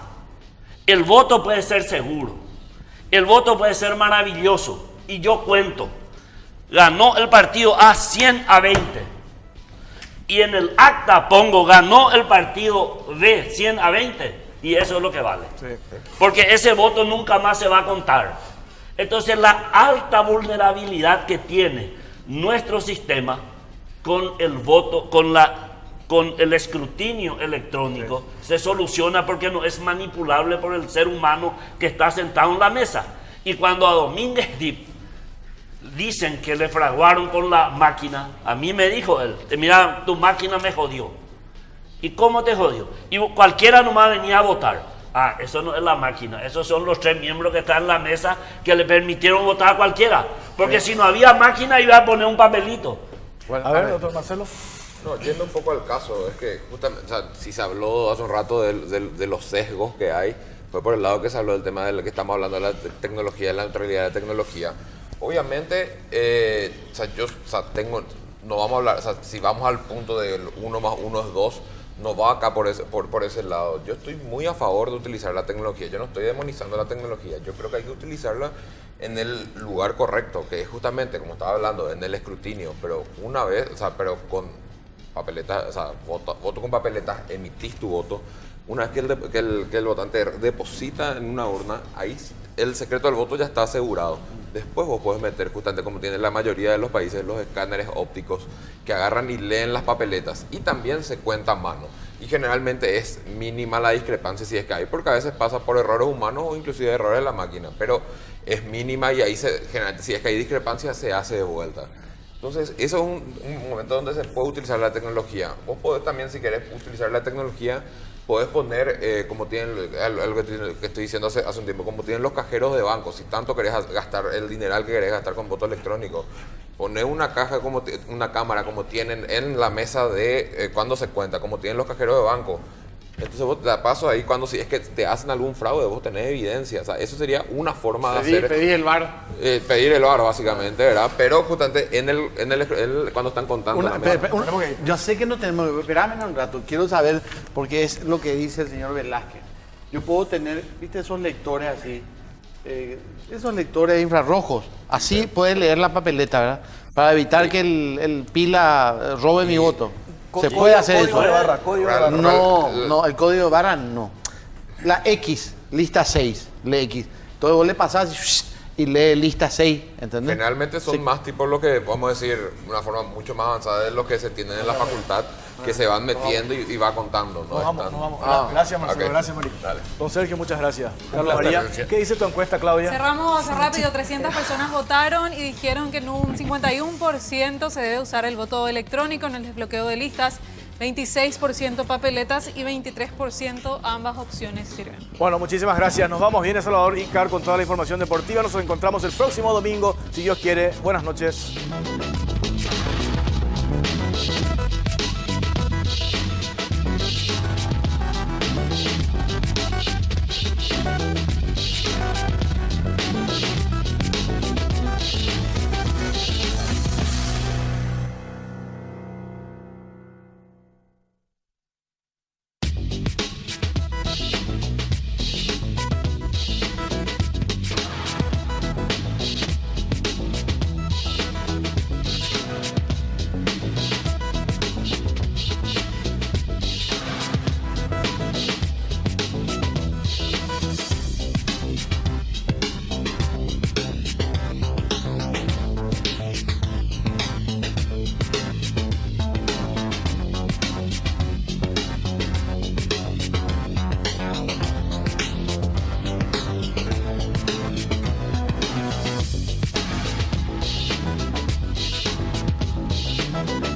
el voto puede ser seguro, el voto puede ser maravilloso, y yo cuento, ganó el partido A 100-20, y en el acta pongo ganó el partido B 100-20, y eso es lo que vale. Sí. Porque ese voto nunca más se va a contar. Entonces la alta vulnerabilidad que tiene nuestro sistema con el voto, con el escrutinio electrónico, se soluciona porque no es manipulable por el ser humano que está sentado en la mesa. Y cuando a Domínguez Dip dicen que le fraguaron con la máquina, a mí me dijo él, mira, tu máquina me jodió. ¿Y cómo te jodió? Y cualquiera nomás venía a votar. Ah, eso no es la máquina, esos son los 3 miembros que están en la mesa que le permitieron votar a cualquiera. Porque si no había máquina iba a poner un papelito. Bueno, a ver, doctor Marcelo. No, yendo un poco al caso, es que justamente, o sea, si se habló hace un rato de los sesgos que hay, fue por el lado que se habló del tema de lo que estamos hablando de la tecnología, de la neutralidad de la tecnología. Obviamente, no vamos a hablar, o sea, si vamos al punto del 1 más 1 es 2, no va acá por ese lado. Yo estoy muy a favor de utilizar la tecnología, yo no estoy demonizando la tecnología, yo creo que hay que utilizarla en el lugar correcto, que es justamente, como estaba hablando, en el escrutinio, pero una vez, o sea, pero con papeletas, o sea, voto con papeletas, emitís tu voto. Una vez que el votante deposita en una urna, ahí el secreto del voto ya está asegurado. Después vos podés meter, justamente como tienen la mayoría de los países, los escáneres ópticos que agarran y leen las papeletas. Y también se cuenta a mano. Y generalmente es mínima la discrepancia si es que hay, porque a veces pasa por errores humanos o inclusive errores de la máquina. Pero es mínima y ahí generalmente, si es que hay discrepancia, se hace de vuelta. Entonces, eso es un momento donde se puede utilizar la tecnología. Vos podés también, si querés utilizar la tecnología, podés poner, como tienen, algo que estoy diciendo hace un tiempo, como tienen los cajeros de banco. Si tanto querés gastar el dineral que querés gastar con voto electrónico, poner una caja, una cámara como tienen en la mesa de cuando se cuenta, como tienen los cajeros de banco. Entonces vos te da paso ahí cuando si es que te hacen algún fraude, vos tenés evidencia. O sea, eso sería una forma de hacer... Pedir el VAR. Pedir el VAR, básicamente, ¿verdad? Pero justamente cuando están contando la mesa. Yo sé que no tenemos... Espérame un rato, quiero saber, porque es lo que dice el señor Velázquez. Yo puedo tener, viste, esos lectores así, esos lectores infrarrojos. Así sí. Puedes leer la papeleta, ¿verdad? Para evitar que el pila robe mi voto. Se puede hacer eso. Código de barra. No, el código de barra no. La X, lista 6, lee X. Entonces vos le pasás y lee lista 6, ¿entendés? Generalmente son más tipo lo que, vamos a decir, una forma mucho más avanzada de lo que se tiene en la facultad, que se van metiendo y va contando. Nos vamos. Gracias, Marcelo. Gracias, María. Don Sergio, muchas gracias. Carlos María, ¿qué dice tu encuesta, Claudia? Cerramos rápido. 300 personas votaron y dijeron que en un 51% se debe usar el voto electrónico en el desbloqueo de listas. 26% papeletas y 23% ambas opciones sirven. Bueno, muchísimas gracias. Nos vamos. Viene Salvador Icár con toda la información deportiva. Nos encontramos el próximo domingo, si Dios quiere. Buenas noches. Chao.